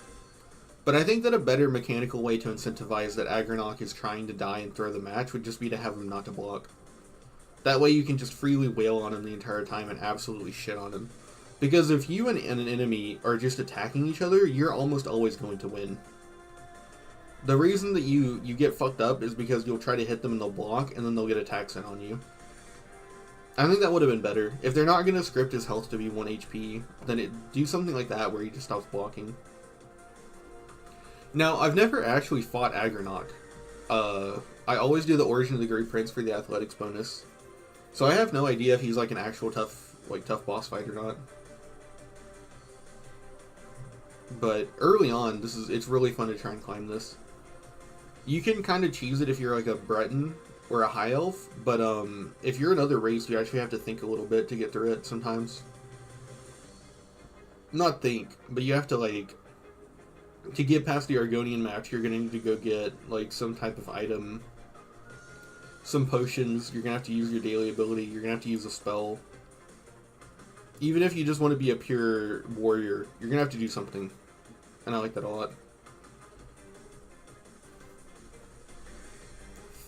But I think that a better mechanical way to incentivize that Agranok is trying to die and throw the match would just be to have him not to block. That way you can just freely wail on him the entire time and absolutely shit on him. Because if you and an enemy are just attacking each other, you're almost always going to win. The reason that you get fucked up is because you'll try to hit them and they'll block, and then they'll get attacks in on you. I think that would have been better. If they're not going to script his health to be 1 HP, then do something like that where he just stops blocking. Now, I've never actually fought Agranok. I always do the Origin of the Grey Prince for the athletics bonus. So I have no idea if he's like an actual tough boss fight or not. But early on, it's really fun to try and climb this. You can kind of cheese it if you're like a Breton or a High Elf, but if you're another race, you actually have to think a little bit to get through it sometimes. Not think, but you have to, like, to get past the Argonian match, you're going to need to go get, like, some type of item, some potions, you're going to have to use your daily ability, you're going to have to use a spell. Even if you just want to be a pure warrior, you're going to have to do something. And I like that a lot.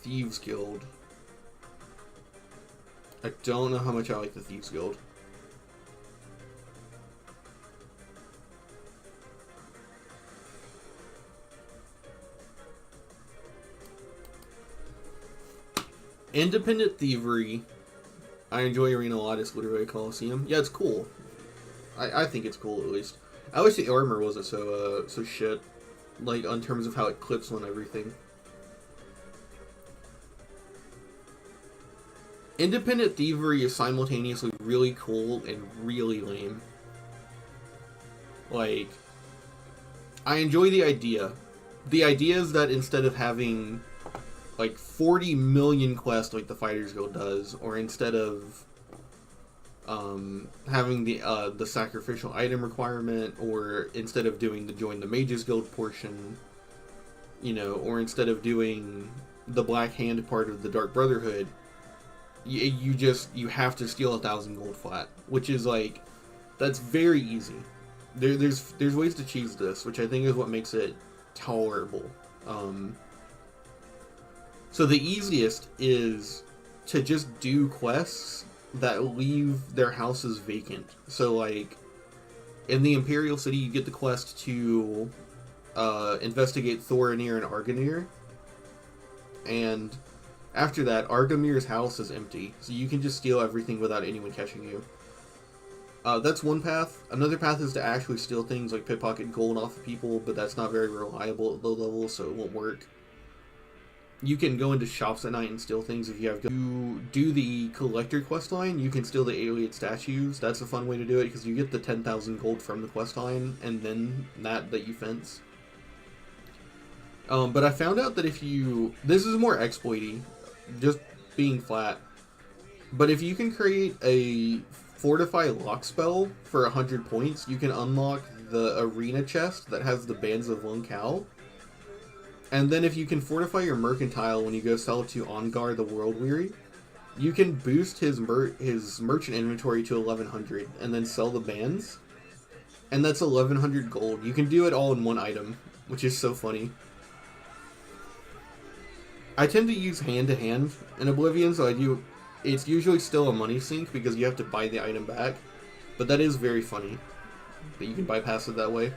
Thieves Guild. I don't know how much I like the Thieves Guild. Independent Thievery. I enjoy Arena Lotus Literary Coliseum. Yeah, it's cool. I think it's cool, at least. I wish the armor wasn't so shit. Like, on terms of how it clips on everything. Independent Thievery is simultaneously really cool and really lame. Like, I enjoy the idea. The idea is that instead of having, like, 40 million quests like the Fighters Guild does, or instead of having the sacrificial item requirement, or instead of doing the Join the Mages Guild portion, you know, or instead of doing the Black Hand part of the Dark Brotherhood, you have to steal 1,000 gold flat, which is like, that's very easy. There's ways to cheese this, which I think is what makes it tolerable. So the easiest is to just do quests that leave their houses vacant. So, like, in the Imperial City, you get the quest to investigate Thorinir and Argonir, and after that, Argomir's house is empty, so you can just steal everything without anyone catching you. That's one path. Another path is to actually steal things like pickpocket gold off of people, but that's not very reliable at low levels, so it won't work. You can go into shops at night and steal things if you have. You do the collector quest line, you can steal the alien statues. That's a fun way to do it because you get the 10,000 gold from the quest line and then that you fence. But I found out that if you... This is more exploity, just being flat. But if you can create a Fortify lock spell for 100 points, you can unlock the arena chest that has the Bands of Lone Cow. And then if you can fortify your mercantile when you go sell it to Ongar the World Weary, you can boost his merchant inventory to 1100 and then sell the bands. And that's 1100 gold. You can do it all in one item, which is so funny. I tend to use hand-to-hand in Oblivion, so it's usually still a money sink because you have to buy the item back. But that is very funny that you can bypass it that way.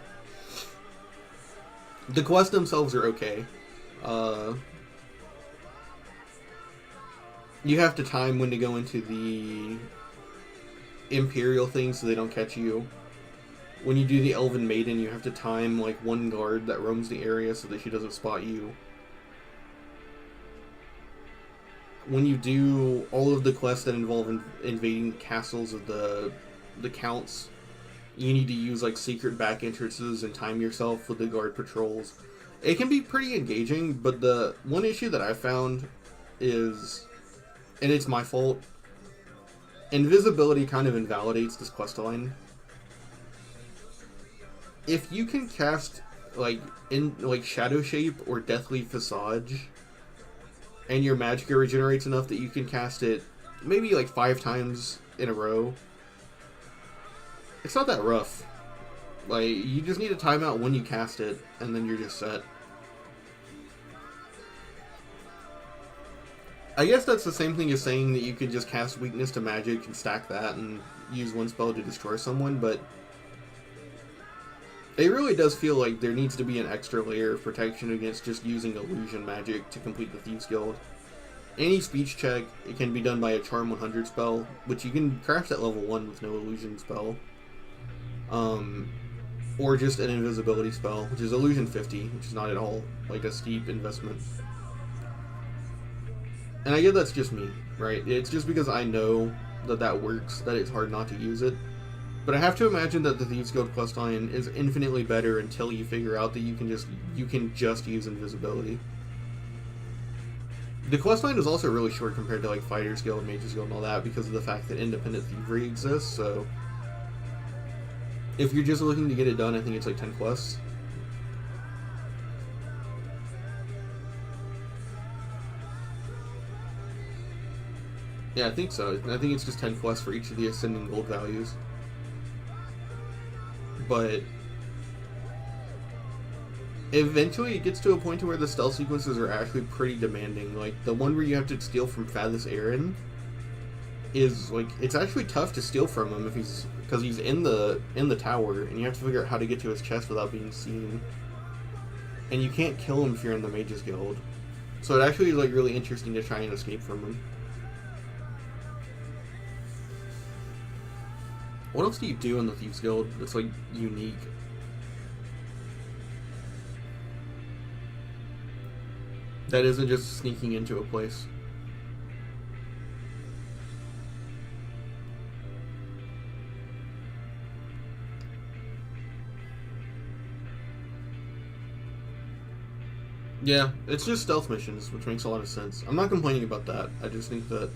The quests themselves are okay. You have to time when to go into the Imperial thing so they don't catch you. When you do the Elven Maiden, you have to time like one guard that roams the area so that she doesn't spot you. When you do all of the quests that involve invading castles of the counts, you need to use like secret back entrances and time yourself with the guard patrols. It can be pretty engaging, but the one issue that I found is, and it's my fault, invisibility kind of invalidates this quest line. If you can cast like Shadow Shape or Deathly Visage, and your magicka regenerates enough that you can cast it maybe like 5 times in a row, it's not that rough. Like, you just need to time out when you cast it, and then you're just set. I guess that's the same thing as saying that you could just cast Weakness to Magic and stack that and use one spell to destroy someone, but it really does feel like there needs to be an extra layer of protection against just using illusion magic to complete the Thieves Guild. Any speech check, it can be done by a Charm 100 spell, which you can craft at level 1 with no illusion spell. Or just an invisibility spell, which is Illusion 50, which is not at all like a steep investment. And I get that's just me, right? It's just because I know that works, that it's hard not to use it. But I have to imagine that the Thieves Guild questline is infinitely better until you figure out that you can just use invisibility. The questline is also really short compared to like Fighters Guild, Mages Guild, and all that because of the fact that independent thievery exists, so if you're just looking to get it done, I think it's like 10 quests. Yeah, I think so. I think it's just 10 quests for each of the ascending gold values. But eventually it gets to a point to where the stealth sequences are actually pretty demanding. Like, the one where you have to steal from Fathus Aaron is, like, it's actually tough to steal from him because he's in the tower, and you have to figure out how to get to his chest without being seen. And you can't kill him if you're in the Mages Guild. So it actually is, like, really interesting to try and escape from him. What else do you do in the Thieves Guild that's, like, unique? That isn't just sneaking into a place. Yeah, it's just stealth missions, which makes a lot of sense. I'm not complaining about that. I just think that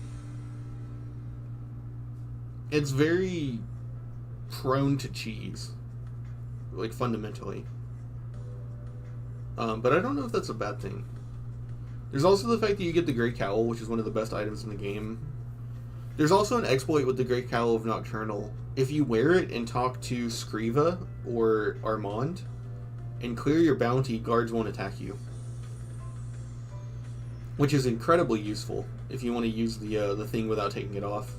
it's very prone to cheese, like, fundamentally. But I don't know if that's a bad thing. There's also the fact that you get the Great Cowl, which is one of the best items in the game. There's also an exploit with the Great Cowl of Nocturnal. If you wear it and talk to Scriva or Armand and clear your bounty, guards won't attack you. Which is incredibly useful if you want to use the thing without taking it off.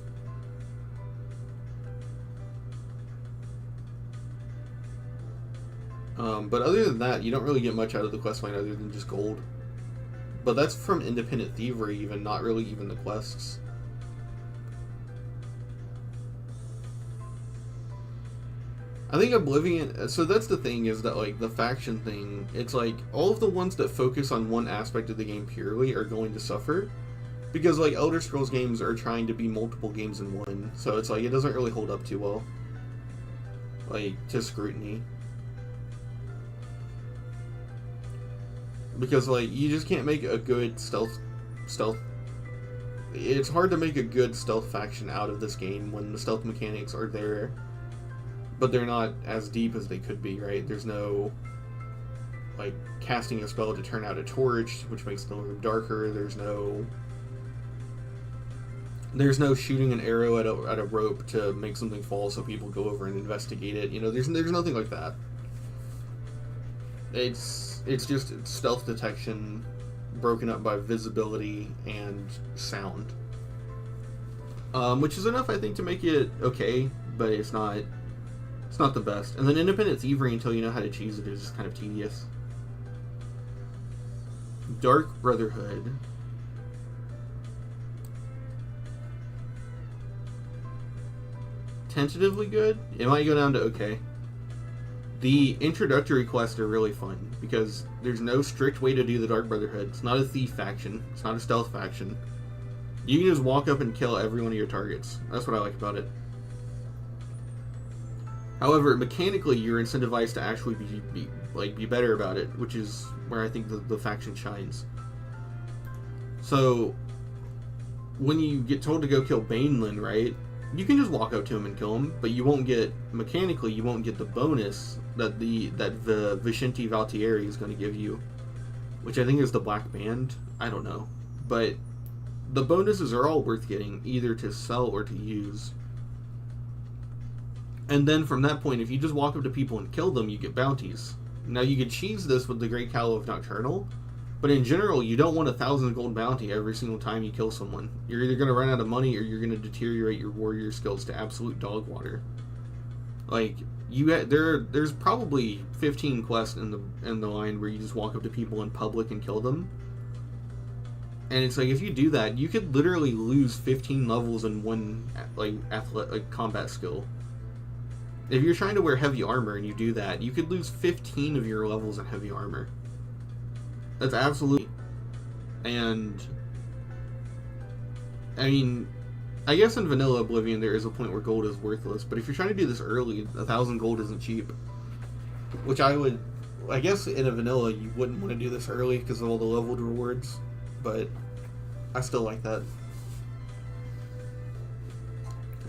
But other than that, you don't really get much out of the questline other than just gold. But that's from independent thievery, even, not really even the quests. I think Oblivion, so that's the thing, is that, like, the faction thing, it's like, all of the ones that focus on one aspect of the game purely are going to suffer, because, like, Elder Scrolls games are trying to be multiple games in one, so it's like, it doesn't really hold up too well, like, to scrutiny. Because, like, you just can't make a good stealth, it's hard to make a good stealth faction out of this game when the stealth mechanics are there, but they're not as deep as they could be, right? There's no, like, casting a spell to turn out a torch, which makes the room darker. There's no shooting an arrow at a rope to make something fall so people go over and investigate it. You know, there's nothing like that. It's just stealth detection broken up by visibility and sound. Which is enough, I think, to make it okay, but it's not the best. And then Independent Thievery, until you know how to choose it, is just kind of tedious. Dark Brotherhood. Tentatively good. It might go down to okay. The introductory quests are really fun, because there's no strict way to do the Dark Brotherhood. It's not a thief faction. It's not a stealth faction. You can just walk up and kill every one of your targets. That's what I like about it. However, mechanically, you're incentivized to actually be better about it, which is where I think the faction shines. So, when you get told to go kill Baneland, right, you can just walk up to him and kill him, but you won't get, mechanically, you won't get the bonus that the Vicente Valtieri is going to give you, which I think is the Black Band. I don't know. But the bonuses are all worth getting, either to sell or to use. And then from that point, if you just walk up to people and kill them, you get bounties. Now, you could cheese this with the Great Call of Nocturnal, but in general, you don't want 1,000 gold bounty every single time you kill someone. You're either going to run out of money, or you're going to deteriorate your warrior skills to absolute dog water. Like, there's probably 15 quests in the line where you just walk up to people in public and kill them. And it's like, if you do that, you could literally lose 15 levels in one, like, combat skill. If you're trying to wear heavy armor and you do that, you could lose 15 of your levels in heavy armor. That's absolutely... And... I mean, I guess in vanilla Oblivion there is a point where gold is worthless, but if you're trying to do this early, 1,000 gold isn't cheap. Which I guess in a vanilla you wouldn't want to do this early because of all the leveled rewards, but I still like that.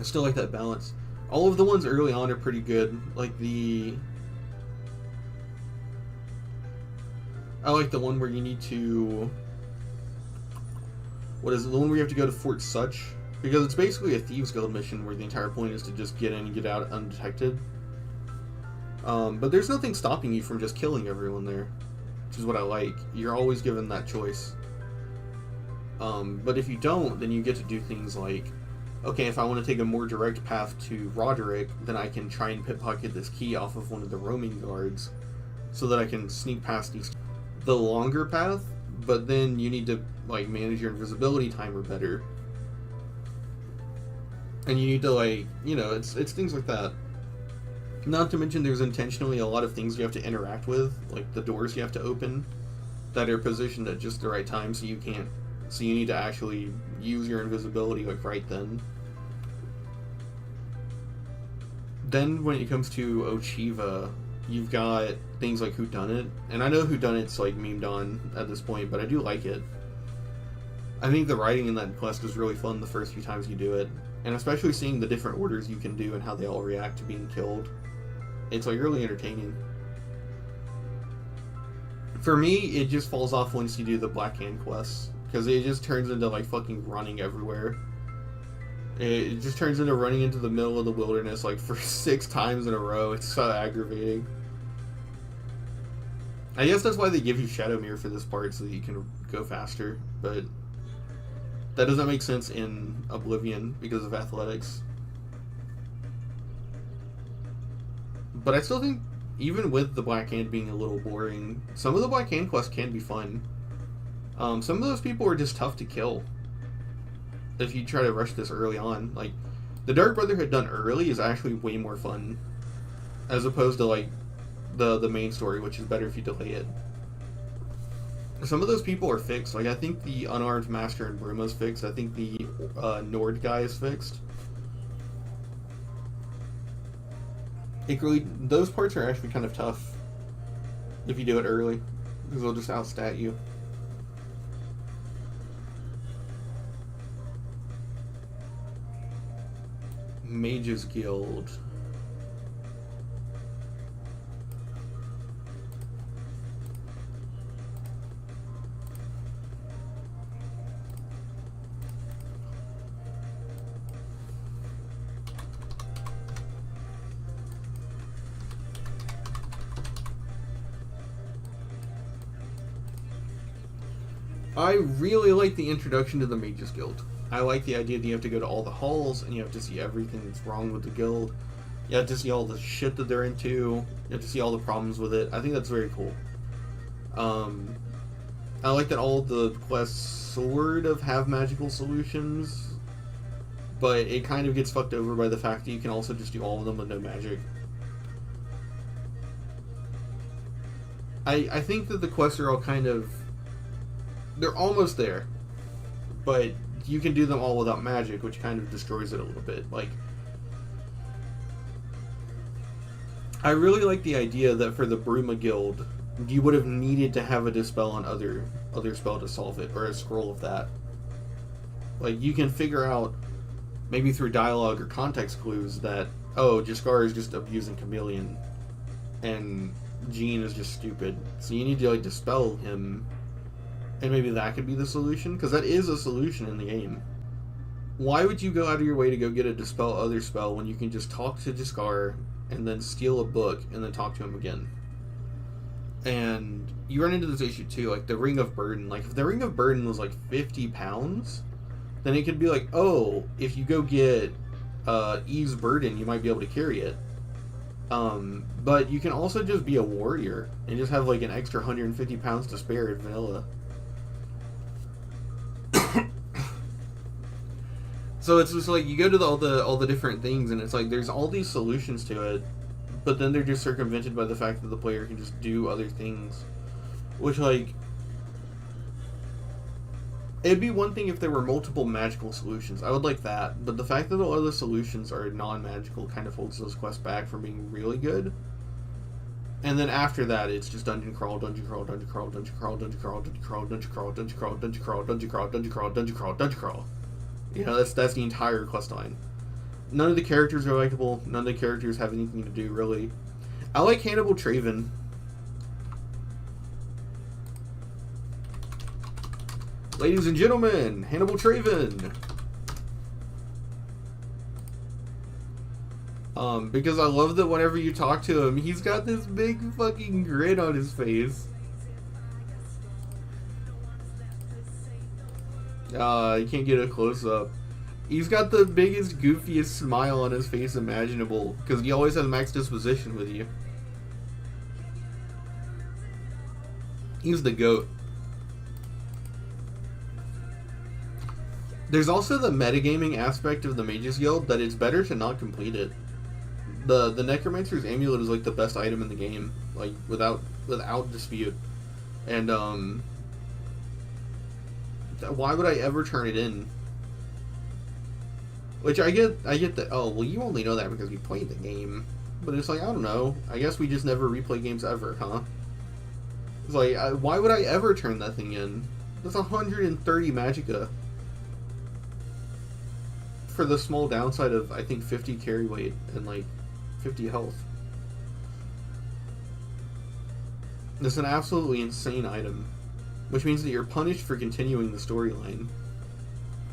I still like that balance. All of the ones early on are pretty good. Like I like the one where you need to... What is it? The one where you have to go to Fort Such? Because it's basically a Thieves Guild mission where the entire point is to just get in and get out undetected. But there's nothing stopping you from just killing everyone there, which is what I like. You're always given that choice. But if you don't, then you get to do things like, okay, if I want to take a more direct path to Roderick, then I can try and pickpocket this key off of one of the roaming guards so that I can sneak past the longer path, but then you need to, like, manage your invisibility timer better. And you need to, like, you know, it's things like that. Not to mention there's intentionally a lot of things you have to interact with, like the doors you have to open, that are positioned at just the right time, so you need to actually use your invisibility, like, right then. Then when it comes to Ochiva, you've got things like Whodunit, and I know Whodunit's, like, memed on at this point, but I do like it. I think the writing in that quest is really fun the first few times you do it, and especially seeing the different orders you can do and how they all react to being killed. It's, like, really entertaining. For me, it just falls off once you do the Black Hand quests, because it just turns into, like, fucking running everywhere. It just turns into running into the middle of the wilderness, like, for 6 times in a row. It's so aggravating. I guess that's why they give you Shadowmere for this part, so that you can go faster, but that doesn't make sense in Oblivion because of athletics. But I still think, even with the Black Hand being a little boring, some of the Black Hand quests can be fun. Some of those people are just tough to kill if you try to rush this early on. Like, the Dark Brotherhood done early is actually way more fun as opposed to like the main story, which is better if you delay it. Some of those people are fixed. Like I think the Unarmed Master in Bruma's fixed. I think the Nord guy is fixed. It really, those parts are actually kind of tough if you do it early, because they'll just outstat you. Mage's Guild. I really like the introduction to the Mages Guild. I like the idea that you have to go to all the halls and you have to see everything that's wrong with the guild. You have to see all the shit that they're into. You have to see all the problems with it. I think that's very cool. I like that all the quests sort of have magical solutions, but it kind of gets fucked over by the fact that you can also just do all of them with no magic. I think that the quests are all kind of... they're almost there, but you can do them all without magic, which kind of destroys it a little bit. Like, I really like the idea that for the Bruma Guild, you would have needed to have a dispel on other spell to solve it, or a scroll of that. Like, you can figure out, maybe through dialogue or context clues, that, oh, Jaskar is just abusing Chameleon, and Jean is just stupid. So you need to, like, dispel him. And maybe that could be the solution, because that is a solution in the game. Why would you go out of your way to go get a Dispel Other spell when you can just talk to Jaskar and then steal a book and then talk to him again? And you run into this issue too, like the Ring of Burden. Like if the Ring of Burden was like 50 pounds, then it could be like, oh, if you go get Ease Burden, you might be able to carry it. But you can also just be a warrior and just have like an extra 150 pounds to spare in vanilla. So it's just like you go to all the different things, and it's like there's all these solutions to it, but then they're just circumvented by the fact that the player can just do other things, which like it'd be one thing if there were multiple magical solutions. I would like that, but the fact that all the solutions are non-magical kind of holds those quests back from being really good. And then after that, it's just dungeon crawl, dungeon crawl, dungeon crawl, dungeon crawl, dungeon crawl, dungeon crawl, dungeon crawl, dungeon crawl, dungeon crawl, dungeon crawl, dungeon crawl, dungeon crawl, dungeon crawl. You know, that's the entire quest line. None of the characters are likable. None of the characters have anything to do, really. I like Hannibal Traven. Ladies and gentlemen, Hannibal Traven. Because I love that whenever you talk to him, he's got this big fucking grin on his face. You can't get a close-up. He's got the biggest, goofiest smile on his face imaginable, because he always has max disposition with you. He's the GOAT. There's also the metagaming aspect of the Mages Guild that it's better to not complete it. The Necromancer's Amulet is like the best item in the game, like without dispute. And why would I ever turn it in? Which I get that, oh, well, you only know that because you played the game. But it's like, I don't know. I guess we just never replay games ever, huh? It's like, why would I ever turn that thing in? That's 130 magicka. For the small downside of, I think, 50 carry weight and, like, 50 health. It's an absolutely insane item. Which means that you're punished for continuing the storyline.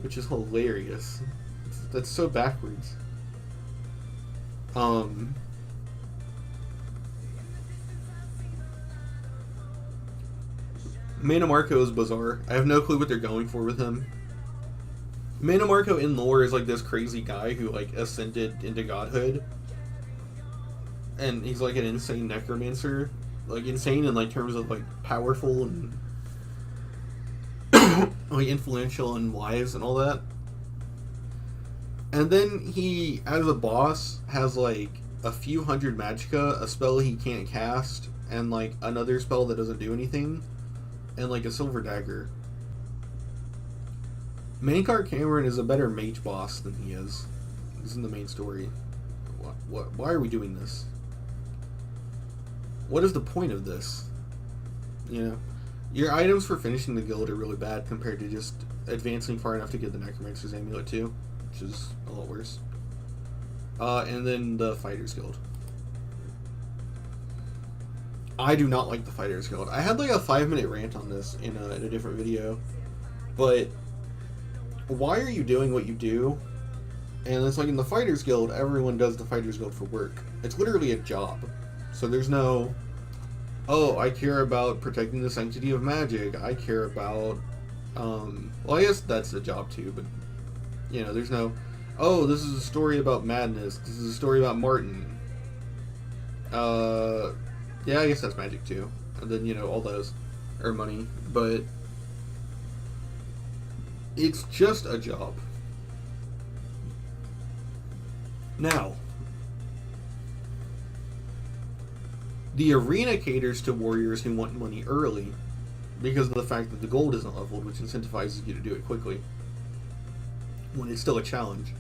Which is hilarious. That's so backwards. Mana Marco is bizarre. I have no clue what they're going for with him. Mana Marco in lore is like this crazy guy who like ascended into godhood. And he's like an insane necromancer. Like insane in like terms of like powerful and like influential and wise and all that. And then he, as a boss, has like a few hundred magicka, a spell he can't cast, and like another spell that doesn't do anything, and like a silver dagger. Mankar Cameron is a better mage boss than he is. This is in the main story. Why are we doing this? What is the point of this? You know, your items for finishing the guild are really bad compared to just advancing far enough to get the Necromancer's Amulet too, which is a lot worse. And then the Fighters Guild. I do not like the Fighters Guild. I had like a 5-minute rant on this in a different video, but why are you doing what you do? And it's like in the Fighters Guild, everyone does the Fighters Guild for work. It's literally a job. So there's no, oh, I care about protecting the sanctity of magic. I care about, well, I guess that's a job too, but, you know, there's no, oh, this is a story about madness. This is a story about Martin. Yeah, I guess that's magic too. And then, you know, all those are money. But it's just a job. Now, the arena caters to warriors who want money early because of the fact that the gold isn't leveled, which incentivizes you to do it quickly when it's still a challenge.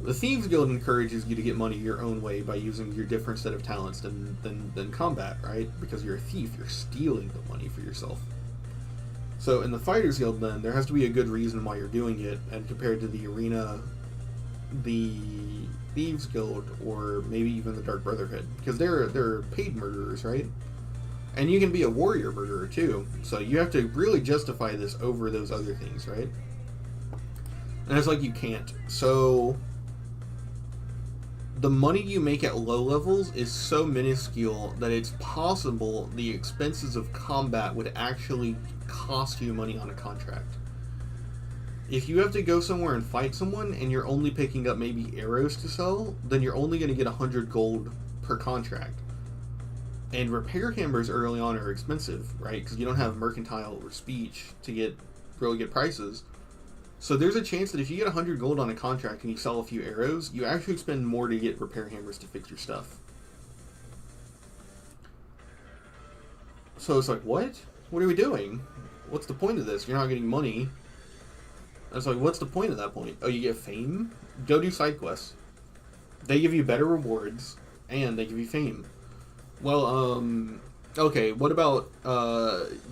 The Thieves Guild encourages you to get money your own way by using your different set of talents than combat, right? Because you're a thief, you're stealing the money for yourself. So in the Fighters Guild, then, there has to be a good reason why you're doing it, and compared to the arena, the Thieves Guild, or maybe even the Dark Brotherhood, because they're paid murderers, right? And you can be a warrior murderer too, so you have to really justify this over those other things, right? And it's like you can't. So the money you make at low levels is so minuscule that it's possible the expenses of combat would actually cost you money on a contract. If you have to go somewhere and fight someone and you're only picking up maybe arrows to sell, then you're only going to get 100 gold per contract. And repair hammers early on are expensive, right? Because you don't have mercantile or speech to get really good prices. So there's a chance that if you get 100 gold on a contract and you sell a few arrows, you actually spend more to get repair hammers to fix your stuff. So it's like, what? What are we doing? What's the point of this? You're not getting money. It's like, what's the point of that point? Oh, you get fame? Go do side quests. They give you better rewards, and they give you fame. Well, okay, what about,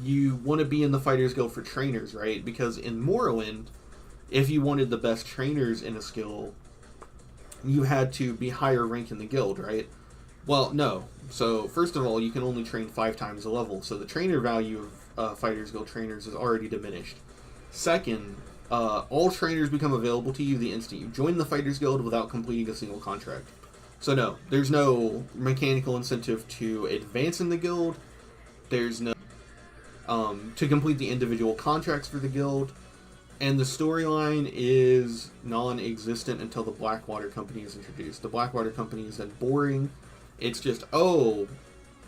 you want to be in the Fighters Guild for trainers, right? Because in Morrowind, if you wanted the best trainers in a skill, you had to be higher rank in the guild, right? Well, no. So, first of all, you can only train 5 times the level, so the trainer value of Fighters Guild trainers is already diminished. Second, all trainers become available to you the instant you join the Fighters Guild without completing a single contract. So no, there's no mechanical incentive to advance in the guild. There's no to complete the individual contracts for the guild. And the storyline is non-existent until the Blackwater Company is introduced. The Blackwater Company is then boring. It's just, oh,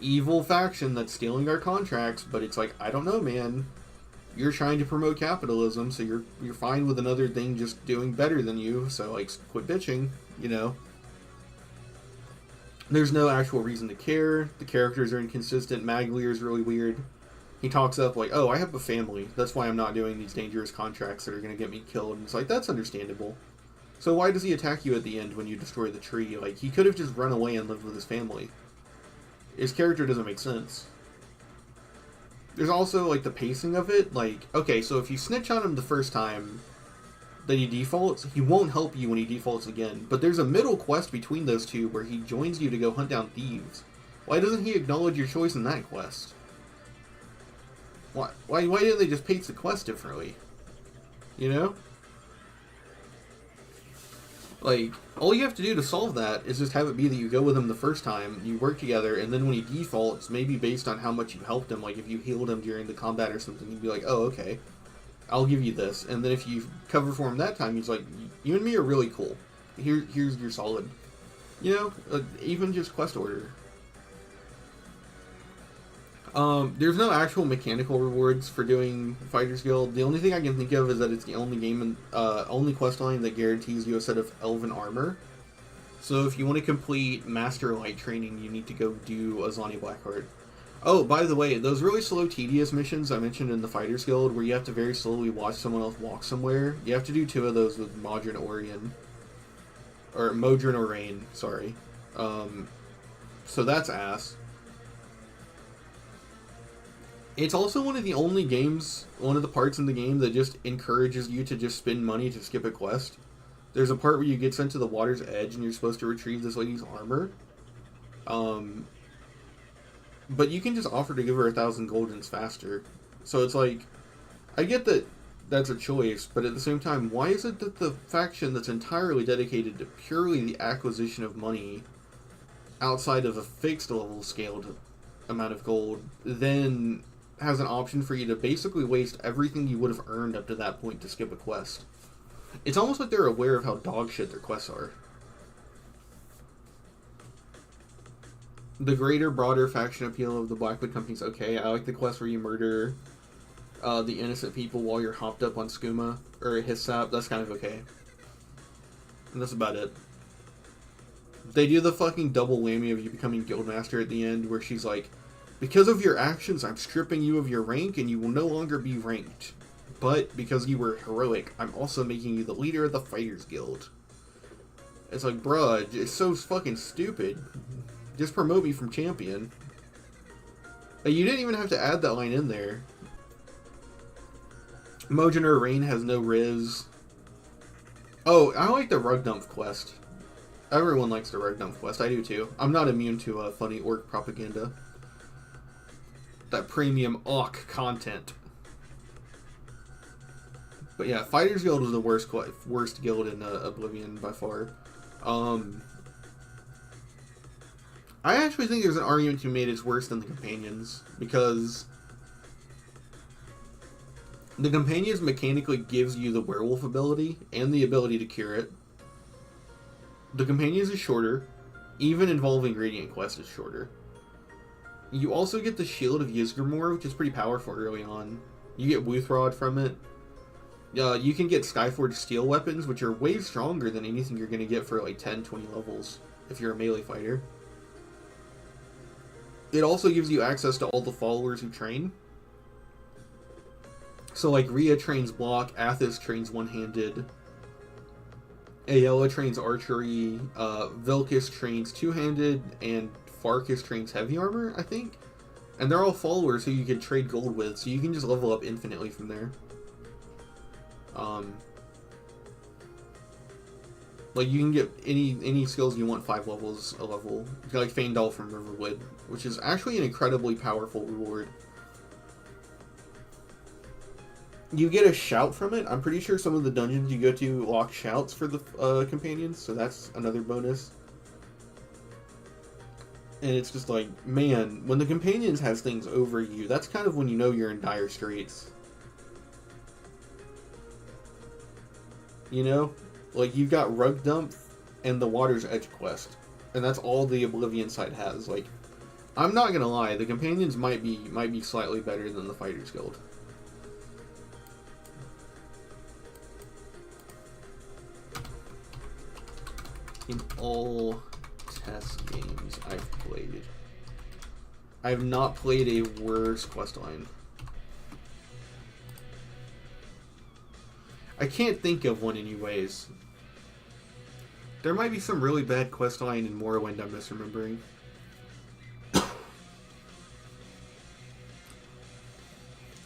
evil faction that's stealing our contracts, but it's like, I don't know, man. You're trying to promote capitalism, so you're fine with another thing just doing better than you, so like quit bitching, you know. There's no actual reason to care. The characters are inconsistent. Maglier is really weird. He talks up like, oh, I have a family. That's why I'm not doing these dangerous contracts that are going to get me killed. And it's like, that's understandable. So why does he attack you at the end when you destroy the tree? Like, he could have just run away and lived with his family. His character doesn't make sense. There's also, like, the pacing of it. Like, okay, so if you snitch on him the first time, then he defaults. He won't help you when he defaults again. But there's a middle quest between those two where he joins you to go hunt down thieves. Why doesn't he acknowledge your choice in that quest? Why didn't they just pace the quest differently? You know? Like, all you have to do to solve that is just have it be that you go with him the first time, you work together, and then when he defaults, maybe based on how much you helped him, like if you healed him during the combat or something, he'd be like, oh, okay, I'll give you this. And then if you cover for him that time, he's like, you and me are really cool. Here's your solid. You know, even just quest order. There's no actual mechanical rewards for doing Fighters Guild. The only thing I can think of is that it's the only game, only quest line that guarantees you a set of elven armor. So if you want to complete Master Light training, you need to go do Azani Blackheart. Oh, by the way, those really slow, tedious missions I mentioned in the Fighters Guild, where you have to very slowly watch someone else walk somewhere, you have to do 2 of those with Modron Orion. Or Modron Orain, sorry. So that's ass. It's also one of the only games, one of the parts in the game that just encourages you to just spend money to skip a quest. There's a part where you get sent to the water's edge and you're supposed to retrieve this lady's armor. But you can just offer to give her 1,000 goldens faster. So it's like, I get that that's a choice, but at the same time, why is it that the faction that's entirely dedicated to purely the acquisition of money outside of a fixed level scaled amount of gold then has an option for you to basically waste everything you would have earned up to that point to skip a quest? It's almost like they're aware of how dog shit their quests are. The greater, broader faction appeal of the Blackwood Company's okay. I like the quest where you murder the innocent people while you're hopped up on skooma or hyssop. That's kind of okay. And that's about it. They do the fucking double whammy of you becoming guildmaster at the end, where she's like, because of your actions, I'm stripping you of your rank and you will no longer be ranked. But because you were heroic, I'm also making you the leader of the Fighters Guild. It's like, bruh, it's so fucking stupid. Just promote me from champion. Like, you didn't even have to add that line in there. Mojin or Rain has no Riz. Oh, I like the rug dump quest. Everyone likes the rug dump quest. I do too. I'm not immune to funny orc propaganda. That premium Auk content. But yeah, Fighters Guild is the worst guild in Oblivion by far. I actually think there's an argument to be made it's worse than the Companions, because the Companions mechanically gives you the werewolf ability and the ability to cure it. The Companions is shorter, even involving Radiant Quest is shorter. You also get the Shield of Ysgramor, which is pretty powerful early on. You get Wuthrod from it. You can get Skyforged Steel weapons, which are way stronger than anything you're going to get for like 10-20 levels if you're a melee fighter. It also gives you access to all the followers who train. So like Rhea trains block, Athos trains one-handed, Aella trains archery, Vilcus trains two-handed, and Farkas trains heavy armor, I think. And they're all followers who you can trade gold with, so you can just level up infinitely from there. Like, you can get any skills you want 5 levels a level. Like Feindal from Riverwood, which is actually an incredibly powerful reward. You get a shout from it. I'm pretty sure some of the dungeons you go to lock shouts for the companions, so that's another bonus. And it's just like, man, when the companions has things over you, that's kind of when you know you're in dire straits. You know? Like, you've got Rug Dump and the Water's Edge quest. And that's all the Oblivion side has. Like, I'm not gonna lie, the companions might be slightly better than the Fighters Guild. In all test games I've played, I have not played a worse questline. I can't think of one anyways. There might be some really bad questline in Morrowind I'm misremembering.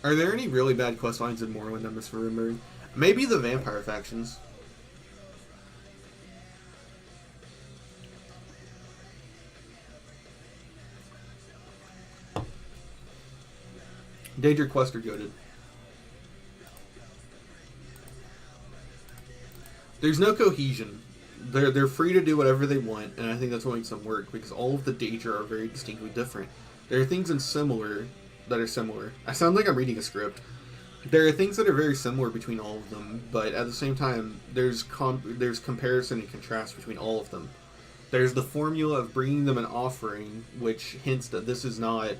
Are there any really bad questlines in Morrowind I'm misremembering? Maybe the vampire factions. Daedric Quest are goated. There's no cohesion. They're free to do whatever they want, and I think that's what makes them work, because all of the Daedra are very distinctly different. There are things in similar that are similar. I sound like I'm reading a script. There are things that are very similar between all of them, but at the same time, there's comparison and contrast between all of them. There's the formula of bringing them an offering, which hints that this is not...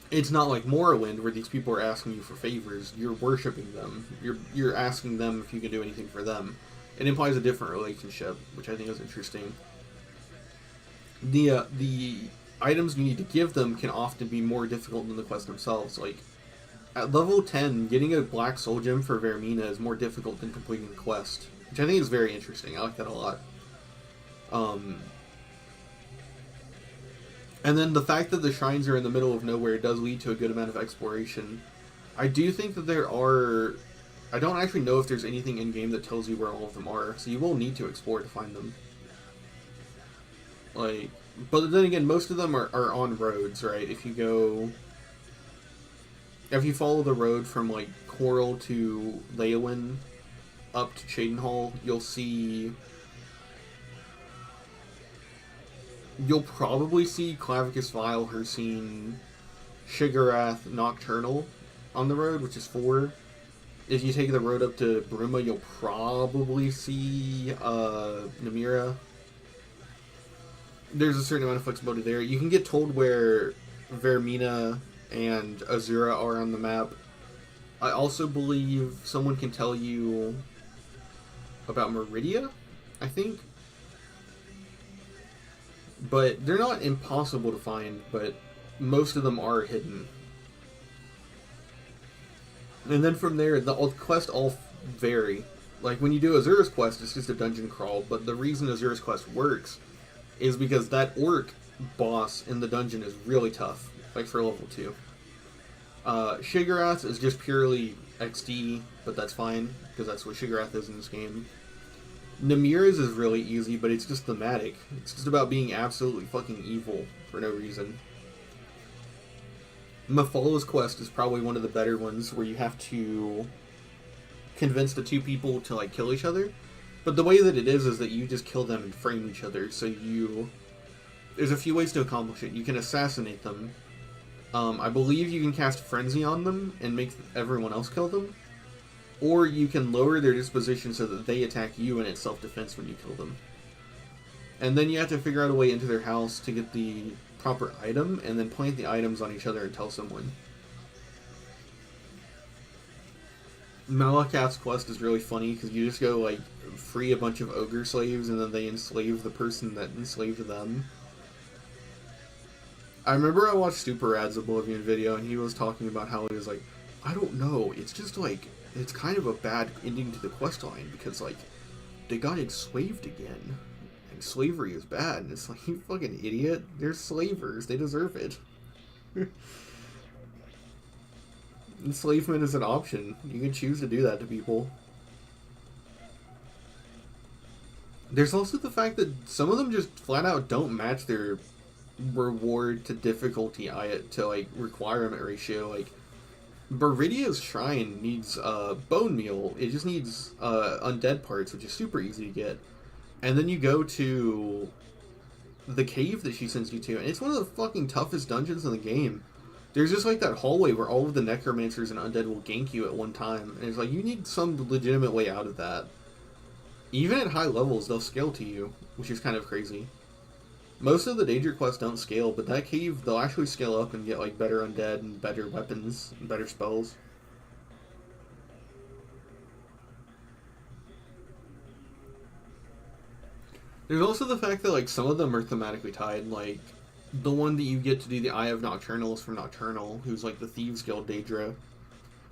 It's not like Morrowind, where these people are asking you for favors. You're worshipping them. You're asking them if you can do anything for them. It implies a different relationship, which I think is interesting. The items you need to give them can often be more difficult than the quests themselves. Like, at level 10, getting a black soul gem for Vermina is more difficult than completing the quest, which I think is very interesting. I like that a lot. And then the fact that the shrines are in the middle of nowhere does lead to a good amount of exploration. I do think that there are... I don't actually know if there's anything in-game that tells you where all of them are, so you will need to explore to find them. Like, but then again, most of them are on roads, right? If you follow the road from, like, Coral to Leowin up to Cheydinhal, you'll probably see Clavicus Vile, Hircine, Shiggarath, Nocturnal on the road, which is 4. If you take the road up to Bruma, you'll probably see Namira. There's a certain amount of flexibility there. You can get told where Vermina and Azura are on the map. I also believe someone can tell you about Meridia, I think. But they're not impossible to find, but most of them are hidden. And then from there, the quests all vary. Like, when you do Azura's quest, it's just a dungeon crawl, but the reason Azura's quest works is because that orc boss in the dungeon is really tough, like for level 2. Shiggarath is just purely XD, but that's fine, because that's what Shiggarath is in this game. Namira's is really easy, but it's just thematic. It's just about being absolutely fucking evil for no reason. Mafala's quest is probably one of the better ones, where you have to convince the 2 people to, like, kill each other. But the way that it is that you just kill them and frame each other. So there's a few ways to accomplish it. You can assassinate them. I believe you can cast Frenzy on them and make everyone else kill them. Or you can lower their disposition so that they attack you and it's self-defense when you kill them. And then you have to figure out a way into their house to get the proper item, and then plant the items on each other and tell someone. Malakath's quest is really funny, because you just go, like, free a bunch of ogre slaves, and then they enslave the person that enslaved them. I remember I watched Super Rad's Oblivion video, and he was talking about how it was like, I don't know, it's just like, it's kind of a bad ending to the quest line, because, like, they got enslaved again. And slavery is bad. And it's like, you fucking idiot. They're slavers. They deserve it. Enslavement is an option. You can choose to do that to people. There's also the fact that some of them just flat out don't match their reward to difficulty to, like, requirement ratio. Like, Baridia's shrine needs bone meal. It just needs undead parts, which is super easy to get. And then you go to the cave that she sends you to, and it's one of the fucking toughest dungeons in the game. There's just, like, that hallway where all of the necromancers and undead will gank you at one time, and it's like, you need some legitimate way out of that. Even at high levels, they'll scale to you, which is kind of crazy. Most of the danger quests don't scale, but that cave, they'll actually scale up and get, like, better undead and better weapons and better spells. There's also the fact that, like, some of them are thematically tied. Like, the one that you get to do the Eye of Nocturnal is from Nocturnal, who's, like, the Thieves Guild Daedra.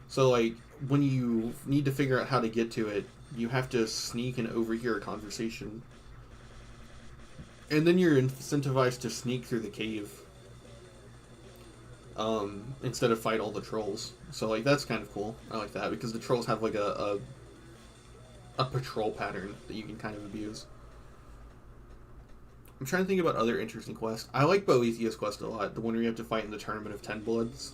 So, like, when you need to figure out how to get to it, you have to sneak and overhear a conversation. And then you're incentivized to sneak through the cave. Instead of fight all the trolls. So, like, that's kind of cool. I like that, because the trolls have, like, a patrol pattern that you can kind of abuse. I'm trying to think about other interesting quests. I like Boethia's quest a lot, the one where you have to fight in the Tournament of Ten Bloods.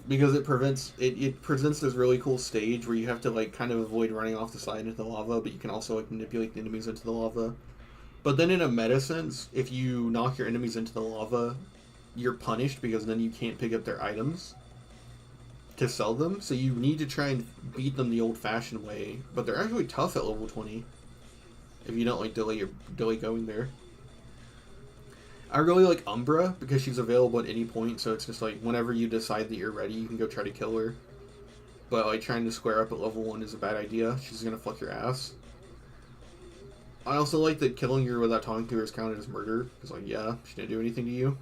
Because it presents this really cool stage where you have to, like, kind of avoid running off the side into the lava, but you can also, like, manipulate the enemies into the lava. But then in a meta sense, if you knock your enemies into the lava, you're punished, because then you can't pick up their items to sell them. So you need to try and beat them the old-fashioned way. But they're actually tough at level 20. If you don't, like, delay going there. I really like Umbra, because she's available at any point, so it's just like, whenever you decide that you're ready, you can go try to kill her. But, like, trying to square up at level 1 is a bad idea. She's gonna fuck your ass. I also like that killing her without talking to her is counted as murder. It's like, yeah, she didn't do anything to you.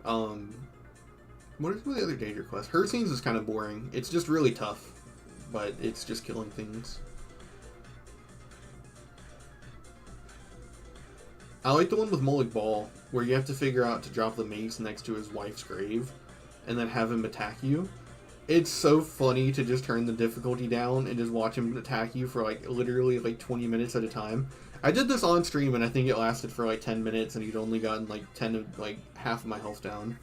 What are the other danger quests? Her scenes is kind of boring. It's just really tough, but it's just killing things. I like the one with Molik Ball, where you have to figure out to drop the mace next to his wife's grave, and then have him attack you. It's so funny to just turn the difficulty down and just watch him attack you for like literally like 20 minutes at a time. I did this on stream and I think it lasted for like 10 minutes and he'd only gotten like half of my health down.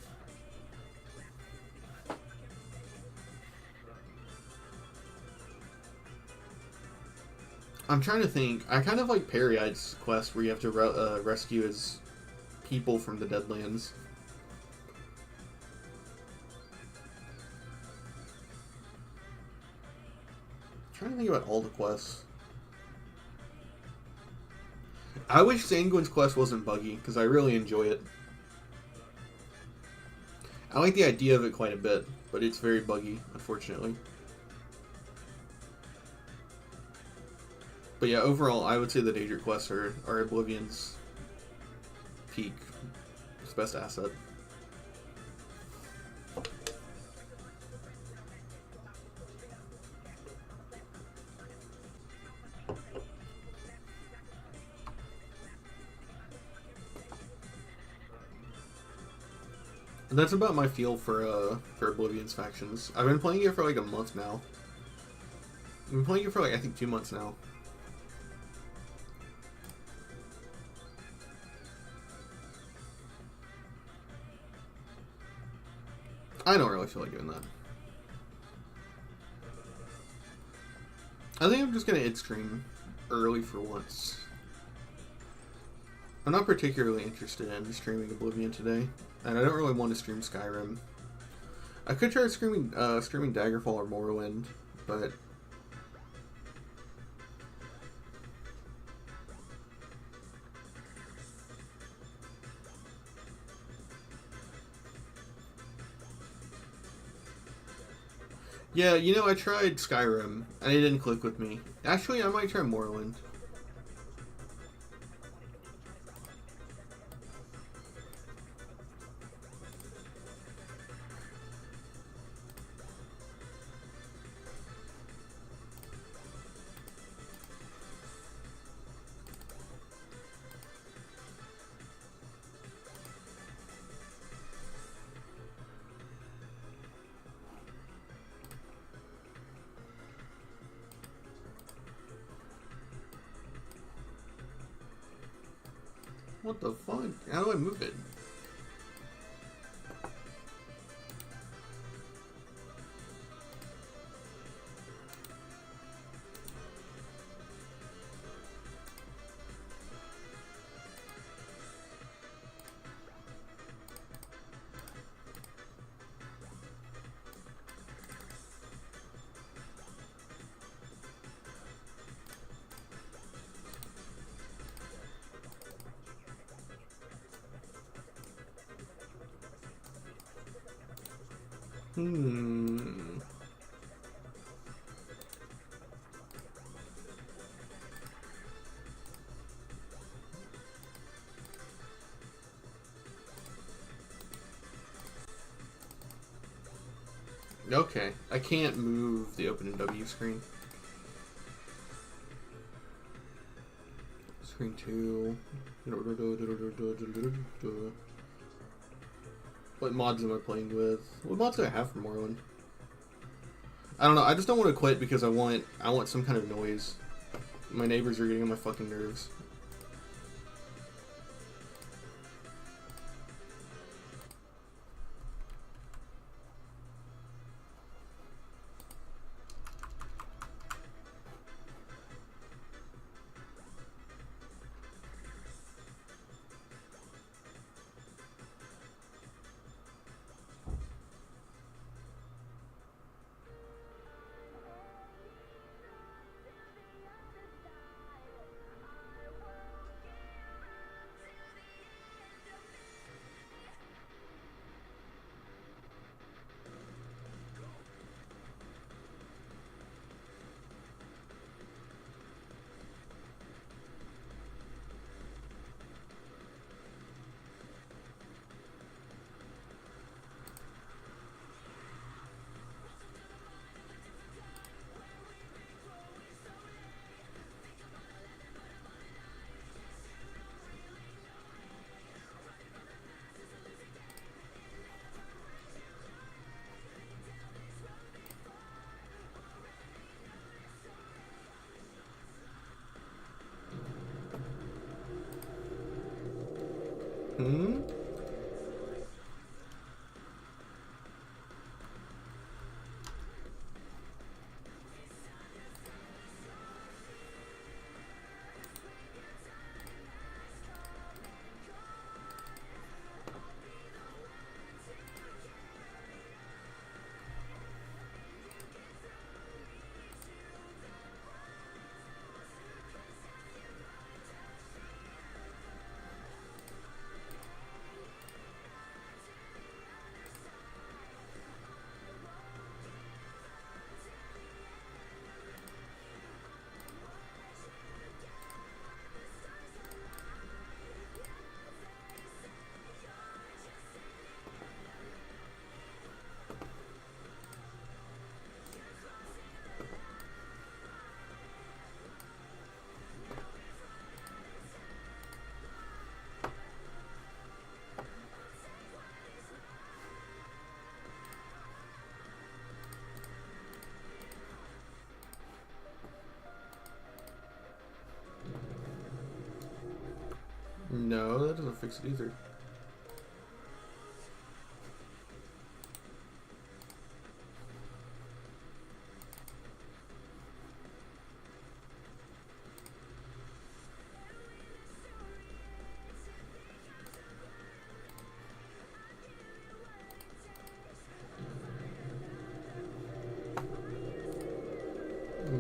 I'm trying to think. I kind of like Periite's quest where you have to rescue his people from the Deadlands. I'm trying to think about all the quests. I wish Sanguine's quest wasn't buggy, because I really enjoy it. I like the idea of it quite a bit, but it's very buggy, unfortunately. But yeah, overall, I would say the Daedric quests are Oblivion's peak. Its best asset. And that's about my feel for Oblivion's factions. I've been playing it for like a month now. I've been playing it for like, I think 2 months now. I don't really feel like doing that. I think I'm just gonna end stream early for once. I'm not particularly interested in streaming Oblivion today, and I don't really want to stream Skyrim. I could try streaming Daggerfall or Morrowind, but yeah, you know, I tried Skyrim, and it didn't click with me. Actually, I might try Morrowind. What the fuck? How do I move it? Okay, I can't move the open and W screen. Screen 2. What mods am I playing with? What mods do I have for Morrowind? I don't know. I just don't want to quit because I want some kind of noise. My neighbors are getting on my fucking nerves. Hmm? No, that doesn't fix it either.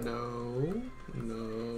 No. No.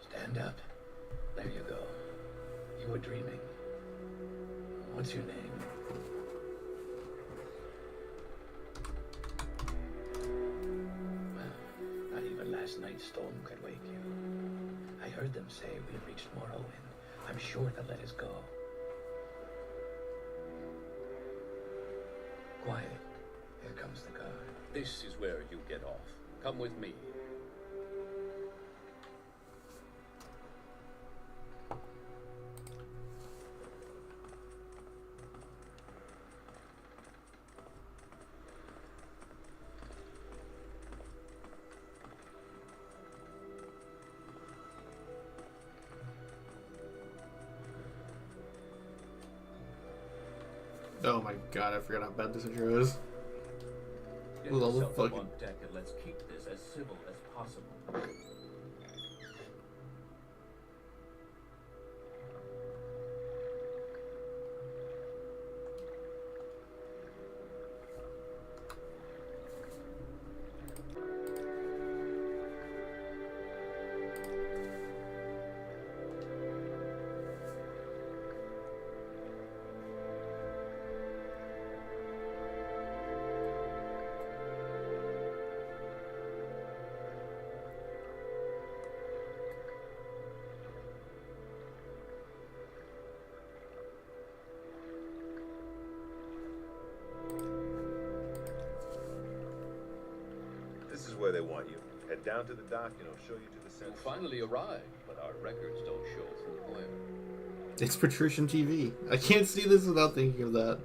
Stand up. There you go. You were dreaming. What's your name? Well, not even last night's storm could wake you. I heard them say we reached Morrowind. I'm sure they'll let us go. Quiet. Here comes the guard. This is where you get off. Come with me. Oh my god, I forgot how bad this intro is. Get With all the yourself up fucking... on deck and let's keep this as civil as possible. This is where they want you. Head down to the dock and it'll show you to the You center. finally arrived, but our records don't show through where. It's Patrician TV. I can't see this without thinking of that.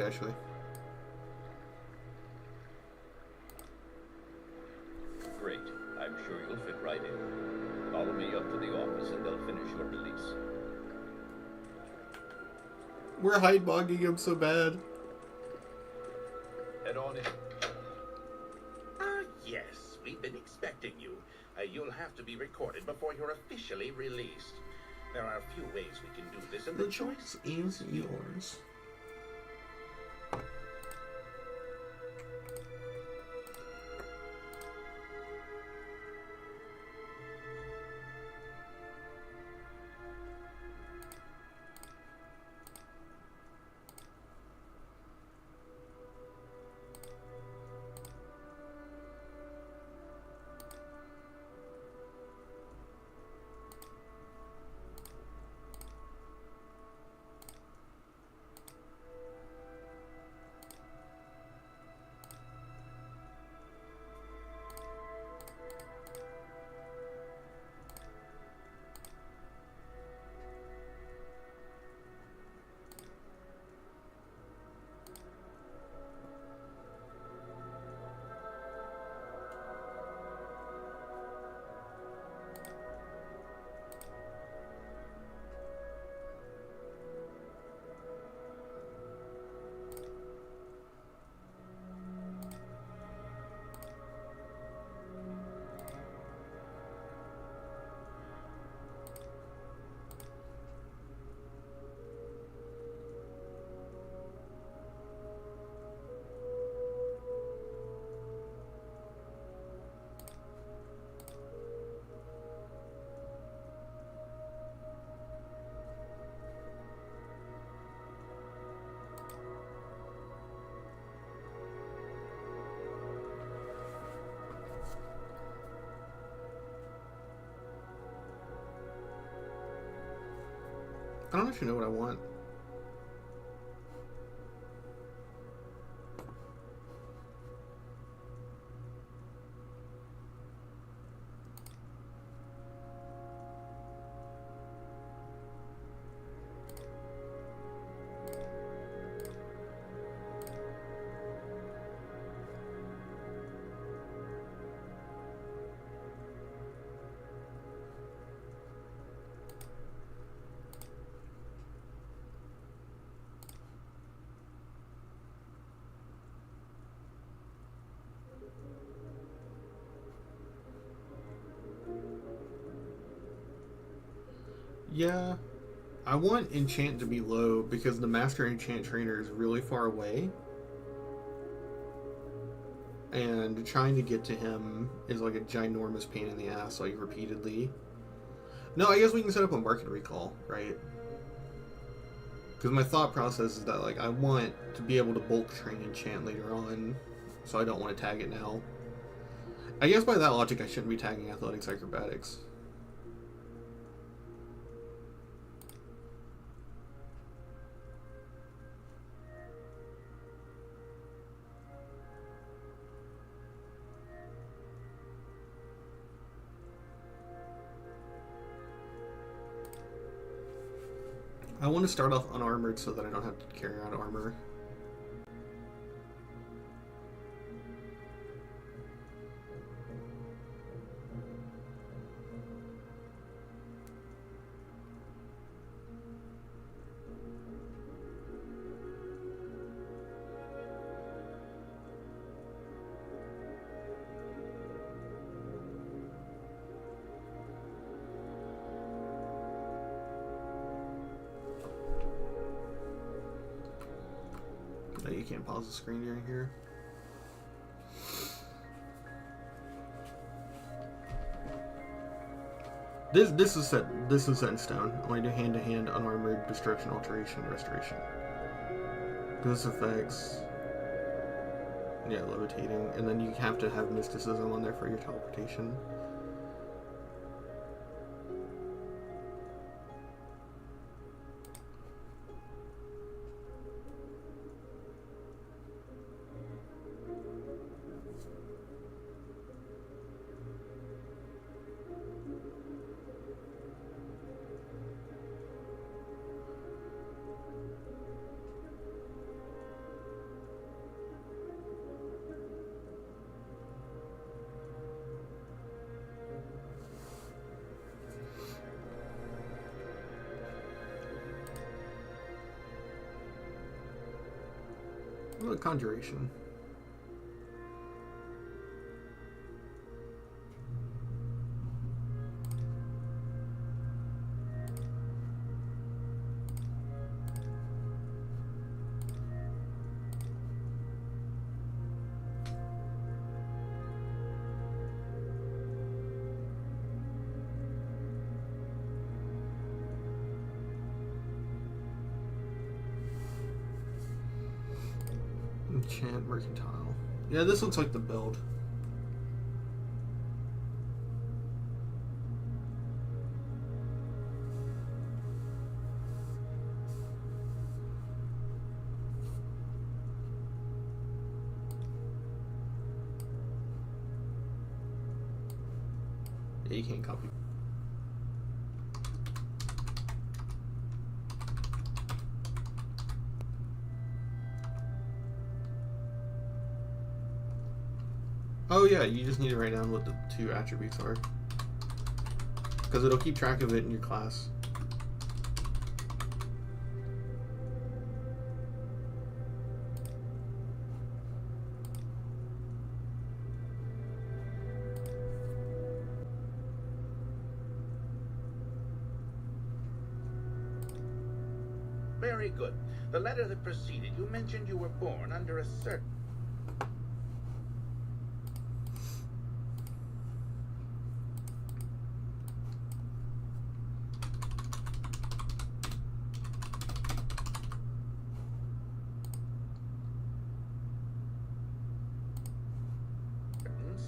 actually. Great. I'm sure you'll fit right in. Follow me up to the office and they'll finish your release. We're hide-bogging him so bad. Head on in. Yes, we've been expecting you. You'll have to be recorded before you're officially released. There are a few ways we can do this, and The choice is yours. I don't actually know what I want. Yeah, I want enchant to be low because the master enchant trainer is really far away. And trying to get to him is like a ginormous pain in the ass, like repeatedly. No, I guess we can set up a market recall, right? Because my thought process is that like I want to be able to bulk train enchant later on, so I don't want to tag it now. I guess by that logic I shouldn't be tagging athletics acrobatics. I want to start off unarmored so that I don't have to carry around armor. You can't pause the screen during here. This is set in stone. Only do hand to hand, unarmored, destruction, alteration, restoration. This affects levitating, and then you have to have mysticism on there for your teleportation. What about conjuration? Enchant Mercantile. Yeah, this looks like the build. Yeah, you can't copy. Oh yeah, you just need to write down what the 2 attributes are. Because it'll keep track of it in your class. Very good. The letter that preceded you mentioned you were born under a certain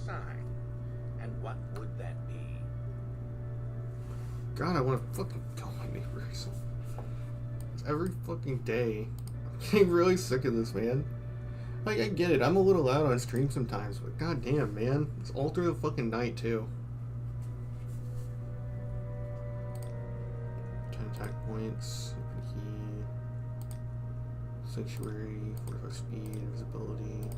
sign. And what would that be? God, I want to fucking kill my neighbors. It's every fucking day. I'm getting really sick of this, man. Like, I get it. I'm a little loud on stream sometimes, but goddamn, man. It's all through the fucking night, too. 10 attack points. Open key. Sanctuary. 45 speed. Invisibility.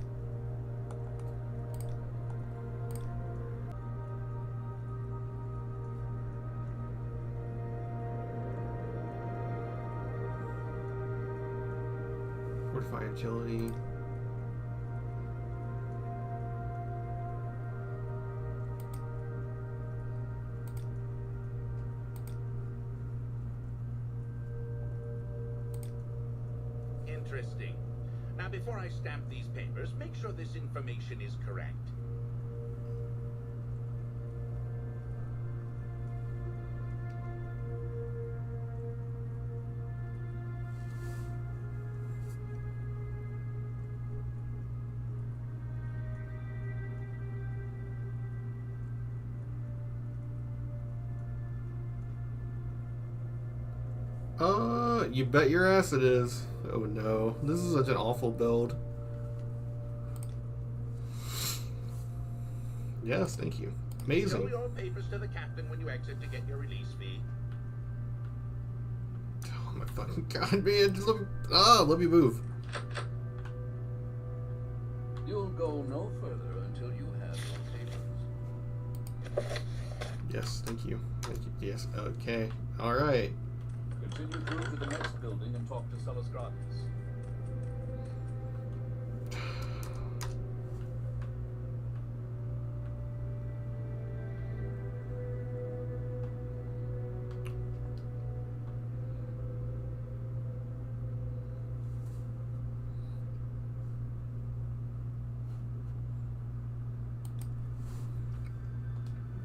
Fortify agility. Interesting. Now, before I stamp these papers, make sure this information is correct. You bet your ass it is. Oh no. This is such an awful build. Yes, thank you. Show Amazing. your papers to the captain when you exit to get your release fee. Oh my fucking god, man. Just let me move. You'll go no further until you have your papers. Yes, thank you. Thank you. Yes, okay. Alright. Continue through to the next building and talk to Celisgratis.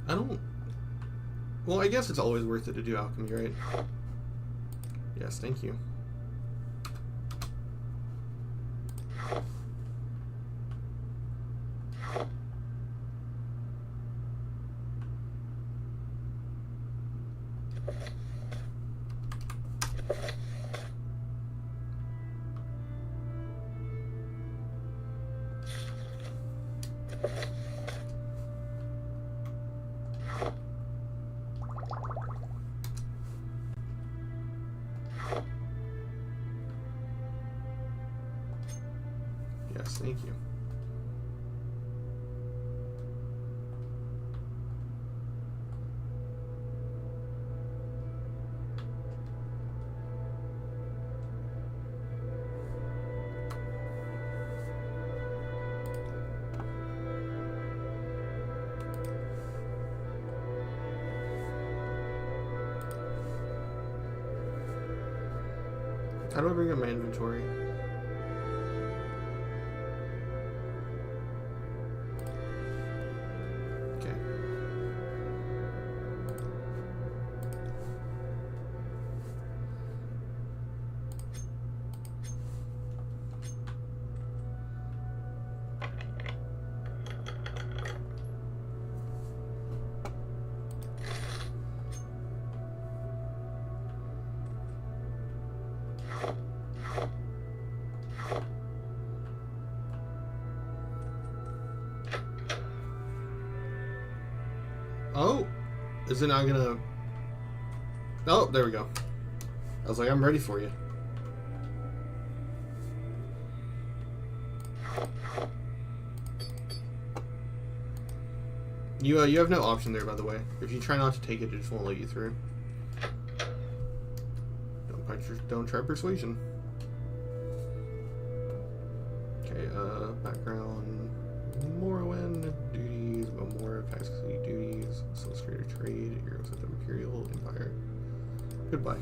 I don't... Well, I guess it's always worth it to do alchemy, right? Yes, thank you. Yes, thank you. How do I bring up my inventory? Okay. Oh, is it not gonna? Oh, there we go. I was like, I'm ready for you. You have no option there, by the way. If you try not to take it, it just won't let you through. Don't try persuasion. Okay, background, Morrowind, duties, Gomorrah, Cascade duties, Solicitor Trade, Heroes of the Imperial Empire. Goodbye.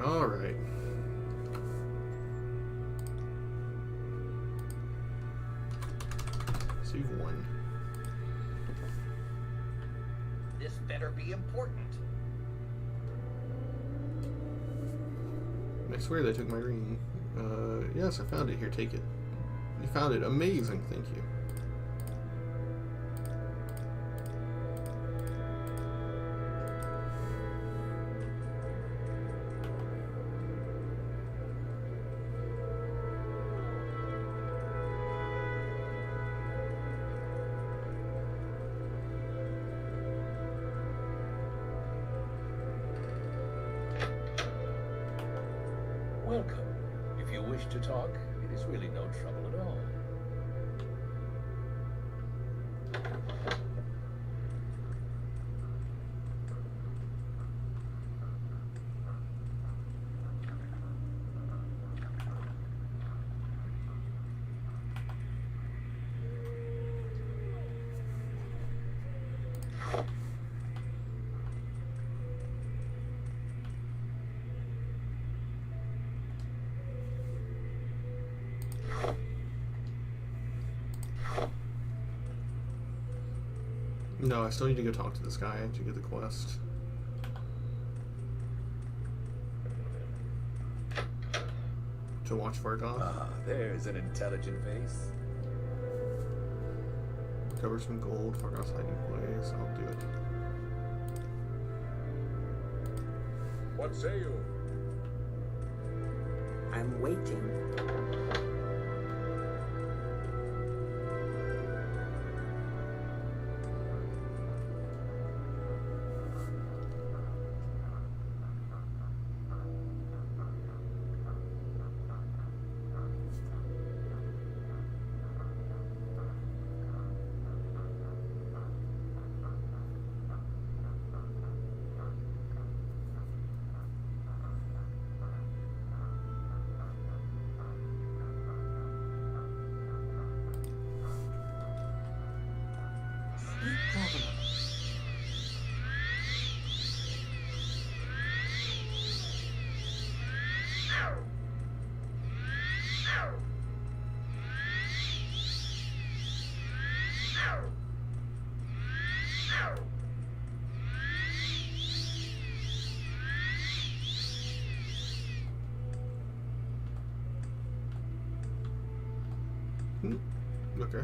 Alright. So you've won. This better be important. I swear they took my ring. Yes, I found it. Here, take it. You found it. Amazing. Thank you. Welcome. If you wish to talk, it is really no trouble at all. No, I still need to go talk to this guy to get the quest. To watch Vargoth. Ah, there's an intelligent face. Cover some gold, Vargoth's hiding place. I'll do it. What say you? I'm waiting. Okay.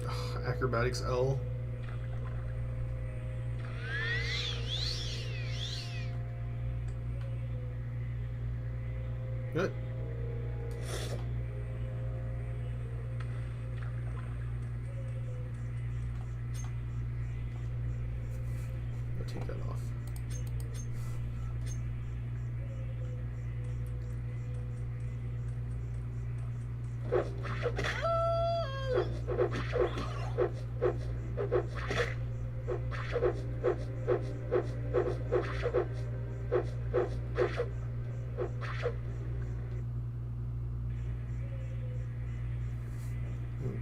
Ugh, acrobatics L. Good. I'll take that off.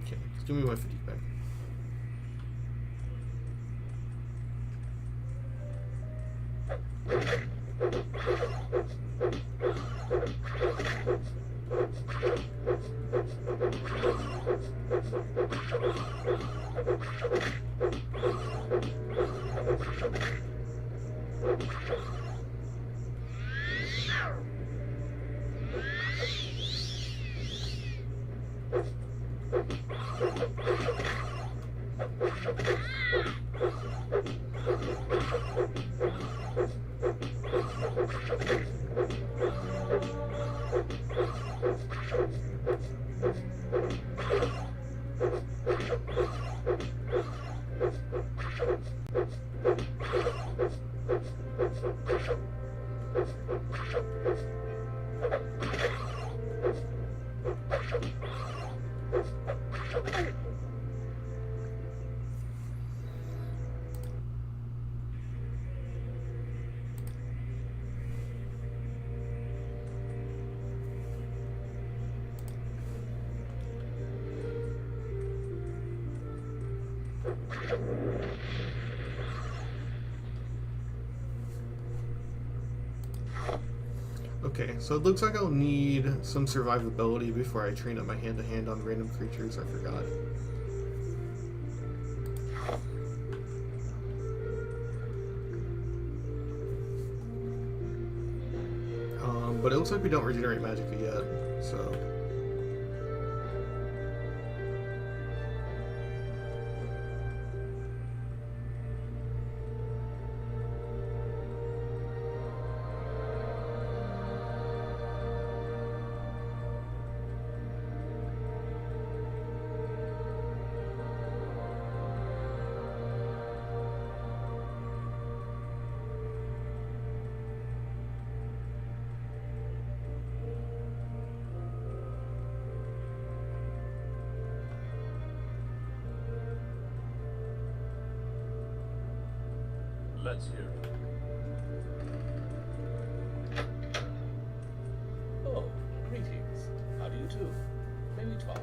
Okay, give me my fatigue back. Okay, so it looks like I'll need some survivability before I train up my hand-to-hand on random creatures. I forgot. But it looks like we don't regenerate magicka yet, so... Let's hear it. Oh, greetings. How do you do? May we talk?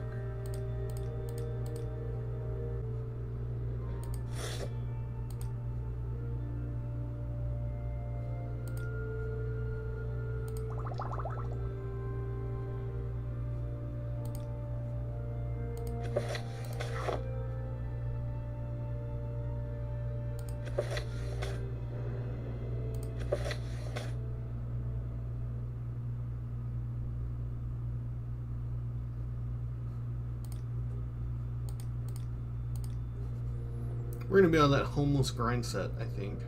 We're gonna be on that homeless grind set, I think.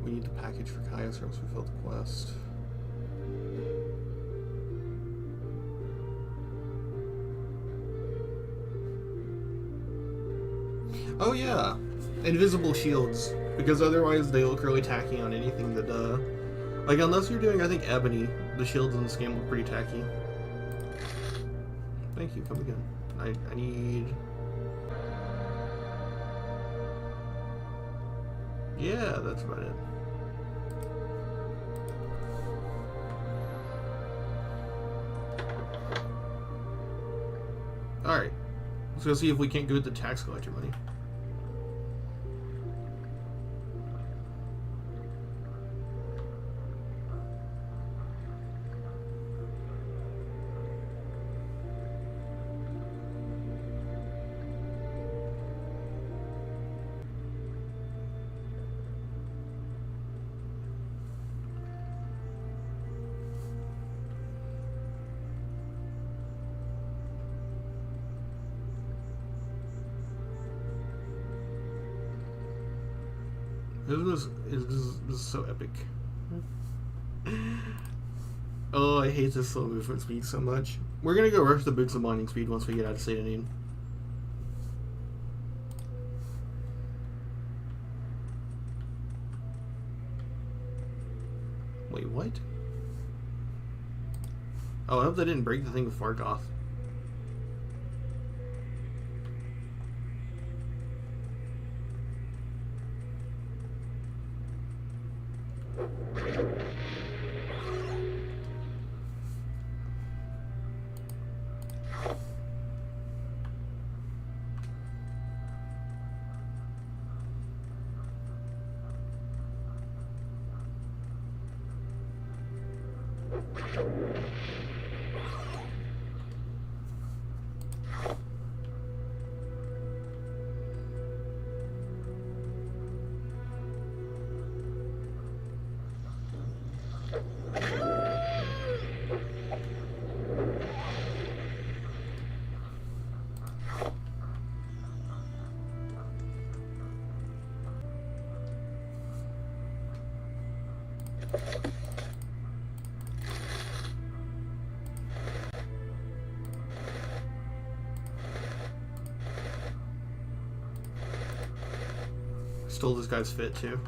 We need the package for Caius or else we failed the quest. Oh yeah, invisible shields, because otherwise they look really tacky on anything that, like unless you're doing, I think, ebony, the shields in this game look pretty tacky. Thank you, come again. I need... Yeah, that's about it. Alright, let's go see if we can't get the tax collector money. This is so epic. Oh, I hate this slow movement speed so much. We're gonna go rush the boots of mining speed once we get out of Satanine. Wait, what? Oh, I hope they didn't break the thing with Fargoth. Stole this guy's fit too.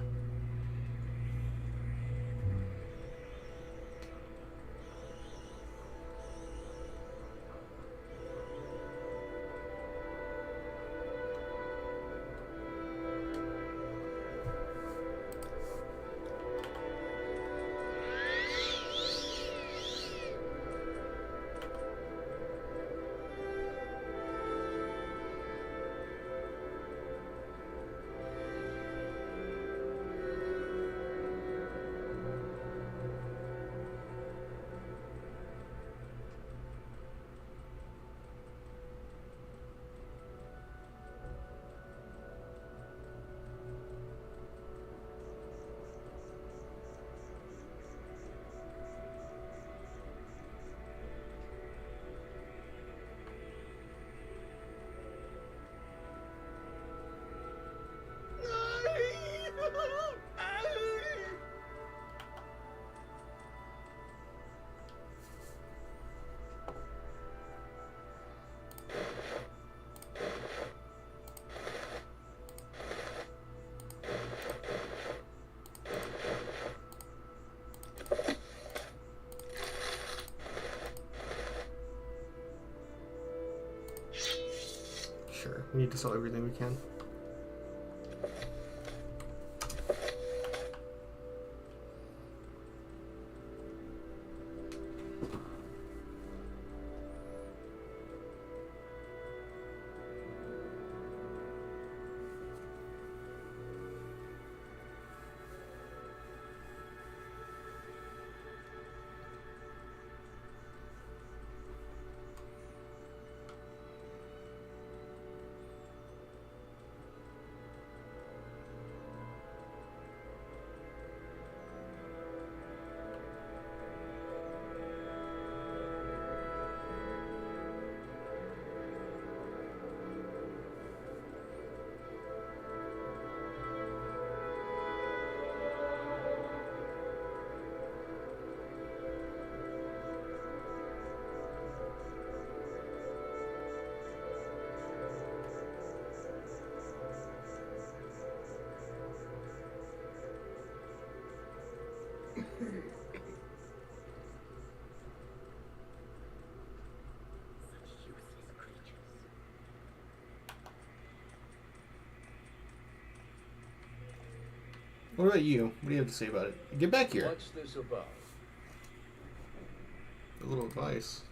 We need to sell everything we can. What about you? What do you have to say about it? Get back here. What's this about? A little advice.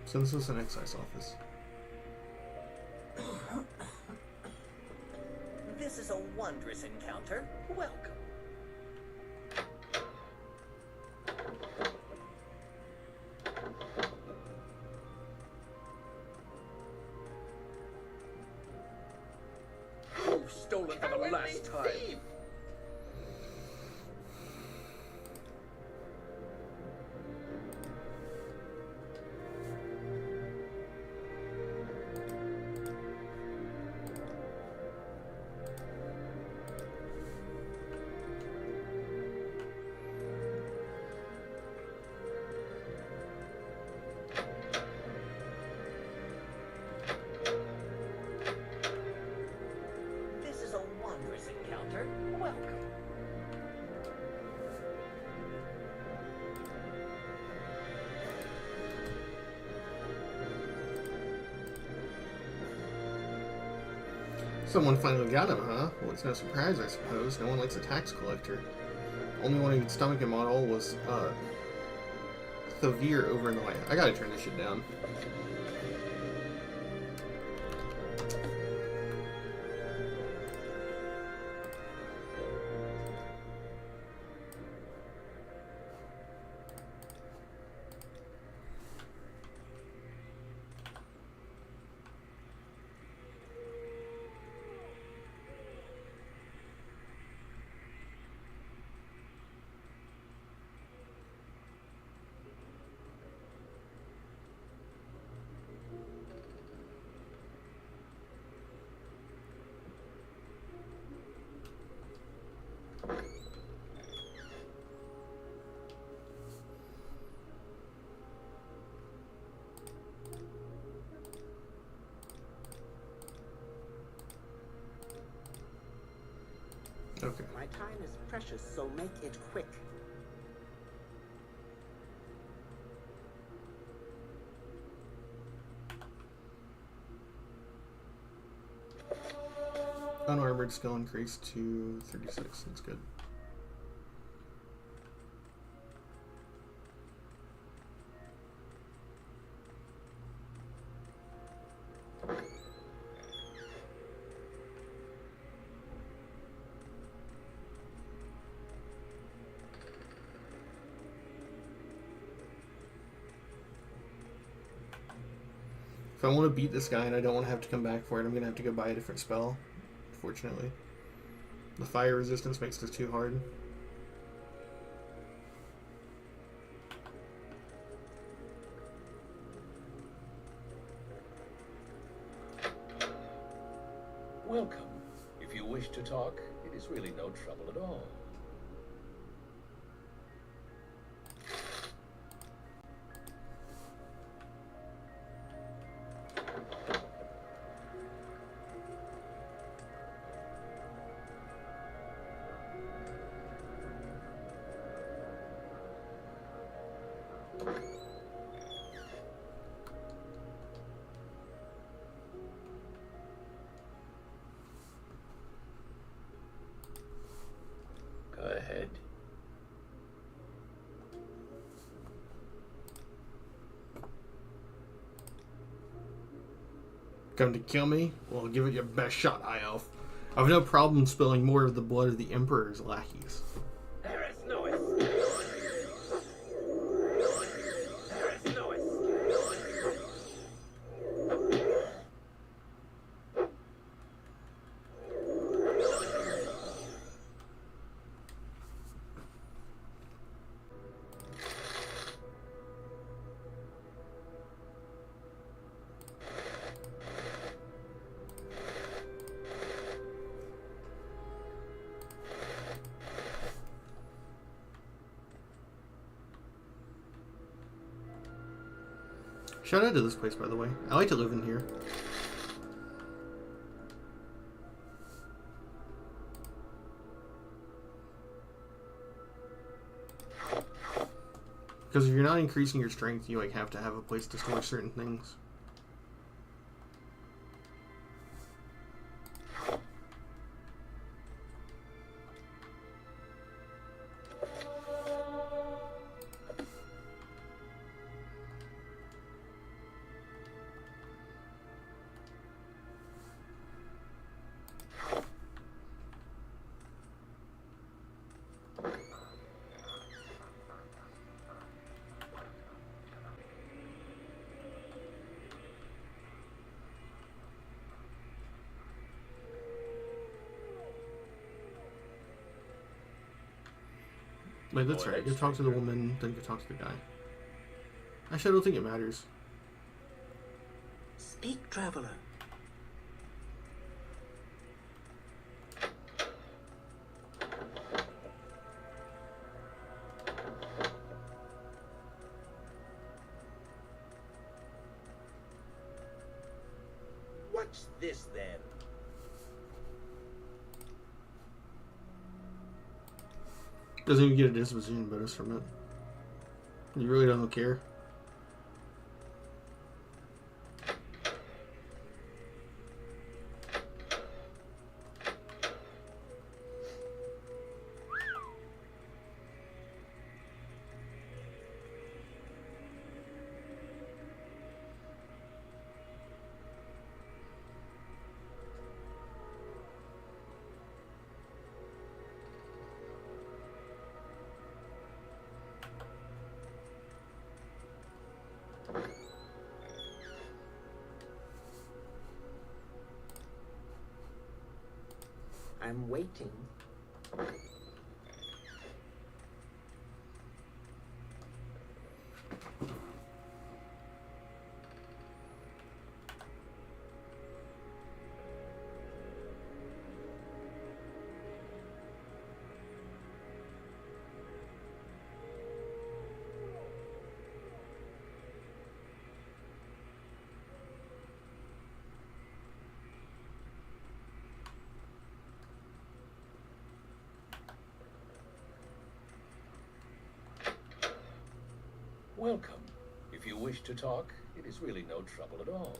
So this is an excise office. This is a wondrous encounter. Welcome. You've stolen for the last time. This is a wondrous encounter. Welcome. Someone finally got him, huh? Well, it's no surprise, I suppose. No one likes a tax collector. Only one who could stomach him at all was, Thavir over in the way. I gotta turn this shit down. Okay. My time is precious, so make it quick. Unarmored skill increased to 36. That's good. If I want to beat this guy and I don't want to have to come back for it, I'm going to have to go buy a different spell, unfortunately. The fire resistance makes this too hard. Welcome. If you wish to talk, it is really no trouble at all. Come to kill me? Well, give it your best shot, High Elf. I've no problem spilling more of the blood of the Emperor's lackeys. There is no escape. There is no escape. Shout out to this place, by the way. I like to live in here. Because if you're not increasing your strength, you like have to have a place to store certain things. Wait, that's right. Go talk to the woman, then go talk to the guy. Actually, I don't think it matters. Speak, traveler. What's this then? Doesn't even get a disposition bonus from it. You really don't care. I'm waiting. Welcome. If you wish to talk, it is really no trouble at all.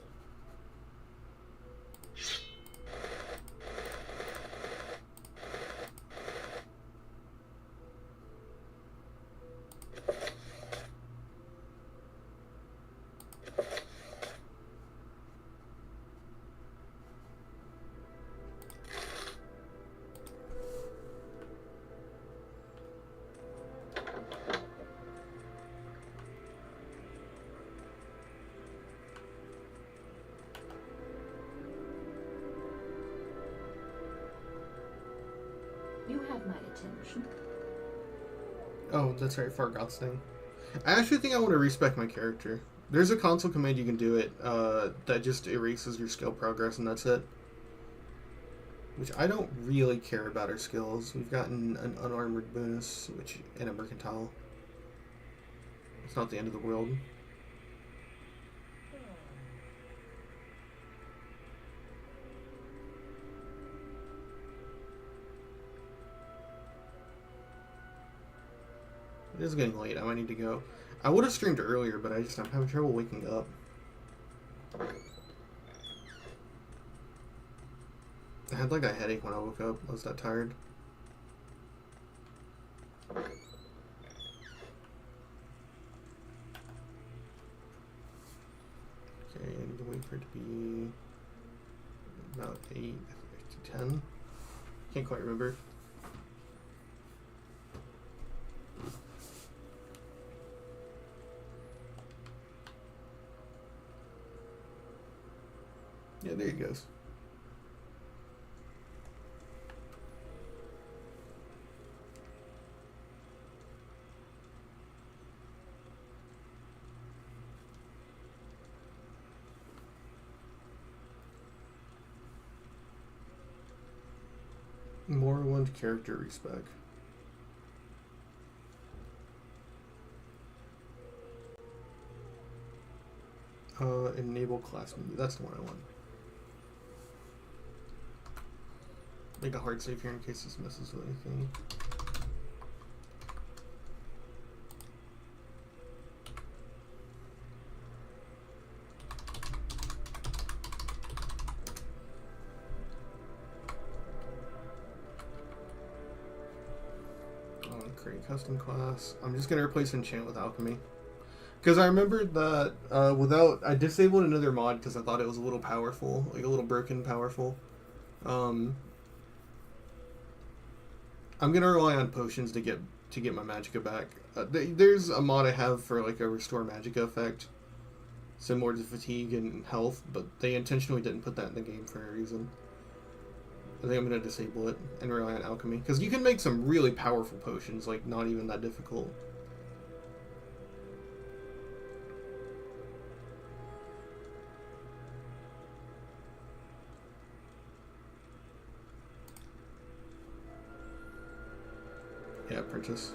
You have my attention. Oh, that's right, Fargoth's thing. I actually think I want to respec my character. There's a console command you can do it that just erases your skill progress and that's it. Which I don't really care about our skills. We've gotten an unarmored bonus, and a mercantile. It's not the end of the world. It is getting late. I might need to go. I would have streamed earlier, but I'm having trouble waking up. I had like a headache when I woke up. I was that tired. Okay, I need to wait for it to be About 8, I think 10. Can't quite remember. Yeah, there he goes. Morrowind character respec. Enable class menu. That's the one I want. Make a hard save here in case this messes with anything. Create custom class. I'm just gonna replace enchant with alchemy. Because I remembered that I disabled another mod because I thought it was a little powerful, like a little broken powerful. I'm gonna rely on potions to get my magicka back. There's a mod I have for like a restore magicka effect, similar to fatigue and health, but they intentionally didn't put that in the game for a reason. I think I'm gonna disable it and rely on alchemy because you can make some really powerful potions, like not even that difficult. Yeah, purchase.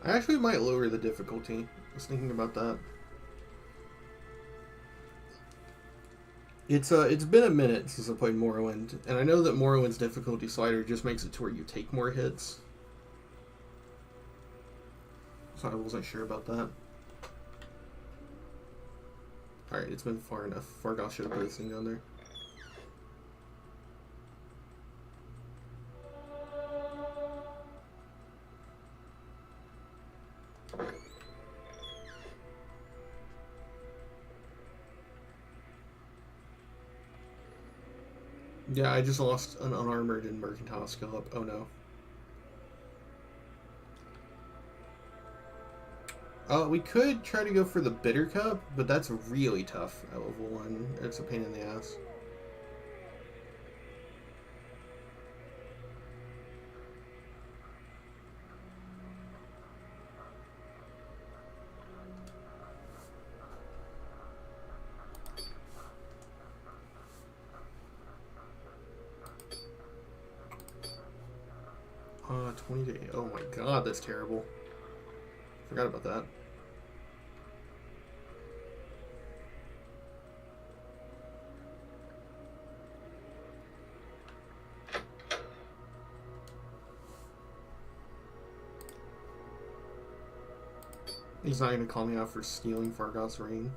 I actually might lower the difficulty. I was thinking about that. It's been a minute since I played Morrowind, and I know that Morrowind's difficulty slider just makes it to where you take more hits. So I wasn't sure about that. Alright, it's been far enough. Fargoth should have put this thing down there. Yeah, I just lost an unarmored and mercantile skill up. Oh no. We could try to go for the Bitter Cup, but that's really tough at level 1. It's a pain in the ass. 20 to 8. Oh my god, that's terrible. Forgot about that. He's not going to call me out for stealing Fargoth's ring.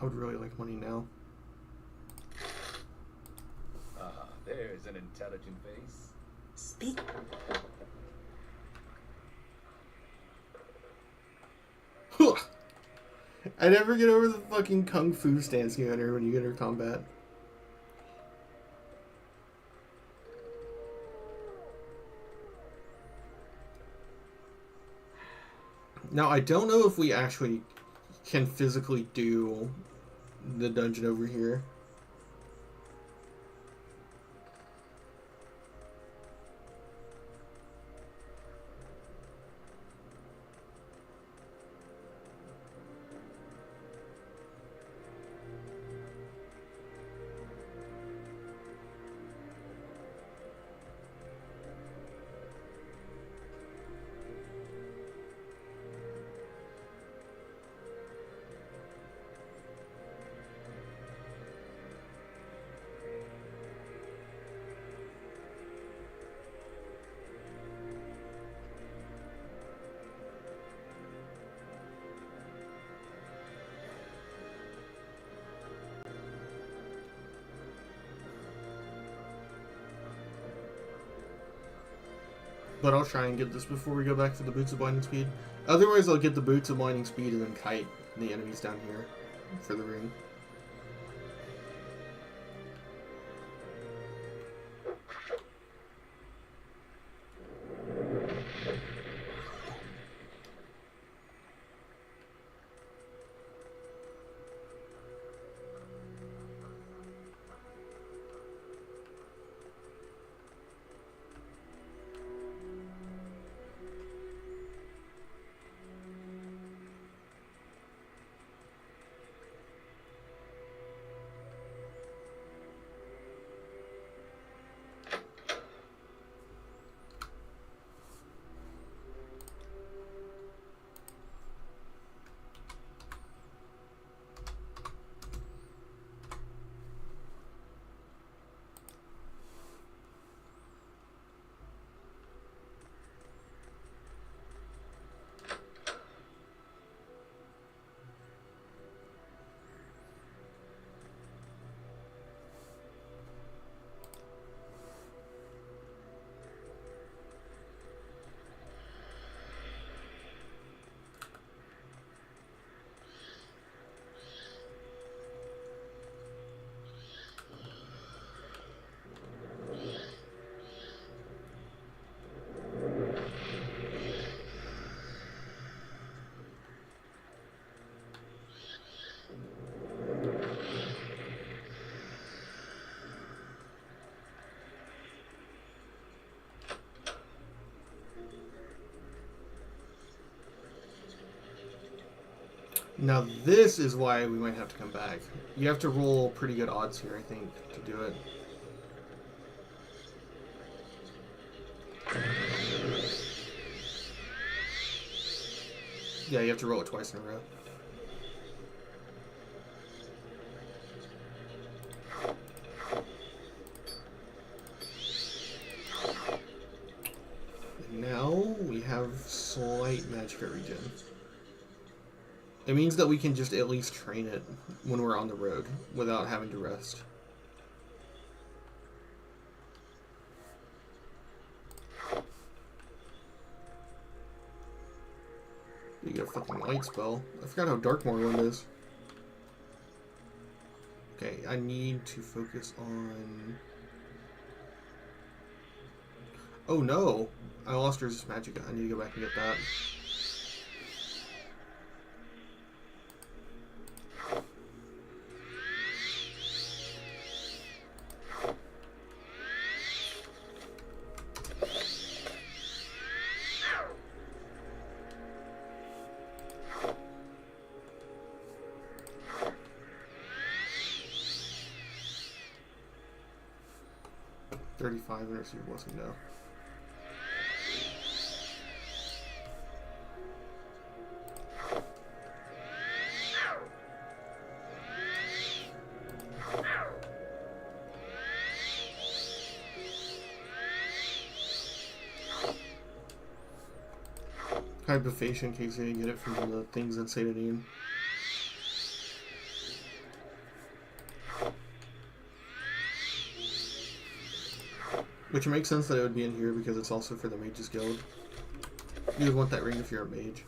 I would really like money now. Ah, there's an intelligent face. Speak. I never get over the fucking kung fu stance you enter when you enter combat. Now, I don't know if we actually can physically do the dungeon over here. But I'll try and get this before we go back for the boots of blinding speed. Otherwise, I'll get the boots of blinding speed and then kite the enemies down here for the ring. Now this is why we might have to come back. You have to roll pretty good odds here, I think, to do it. Yeah, you have to roll it twice in a row. And now we have slight magic regen. It means that we can just at least train it when we're on the road without having to rest. You get a fucking light spell. I forgot how dark Morrowind is. Okay, I need to focus on... Oh no! I lost resist magic. I need to go back and get that. And receive a blessing now. Hypofacia in case you didn't get it from the things in Satanine. Which makes sense that it would be in here because it's also for the Mages Guild. You would want that ring if you're a mage.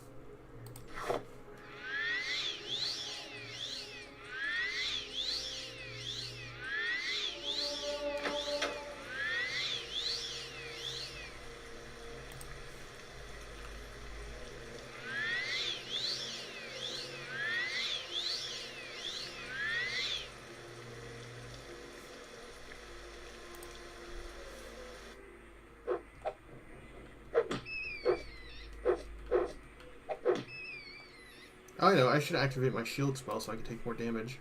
I know, I should activate my shield spell so I can take more damage.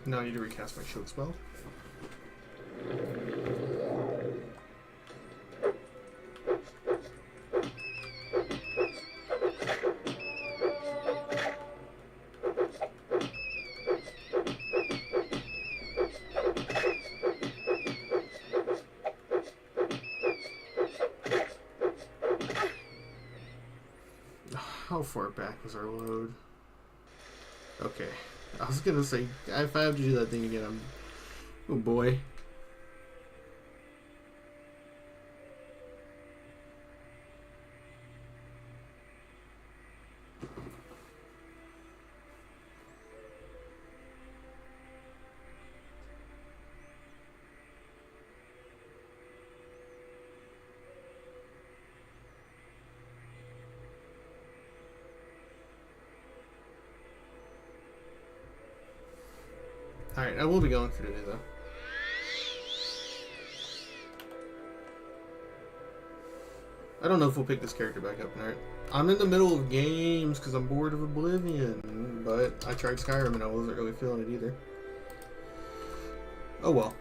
Now I need to recast my shield spell. How far back was our load? Okay. I was gonna say, if I have to do that thing again, I'm... Oh boy. Alright, I will be going for today though. I don't know if we'll pick this character back up tonight. I'm in the middle of games because I'm bored of Oblivion, but I tried Skyrim and I wasn't really feeling it either. Oh well.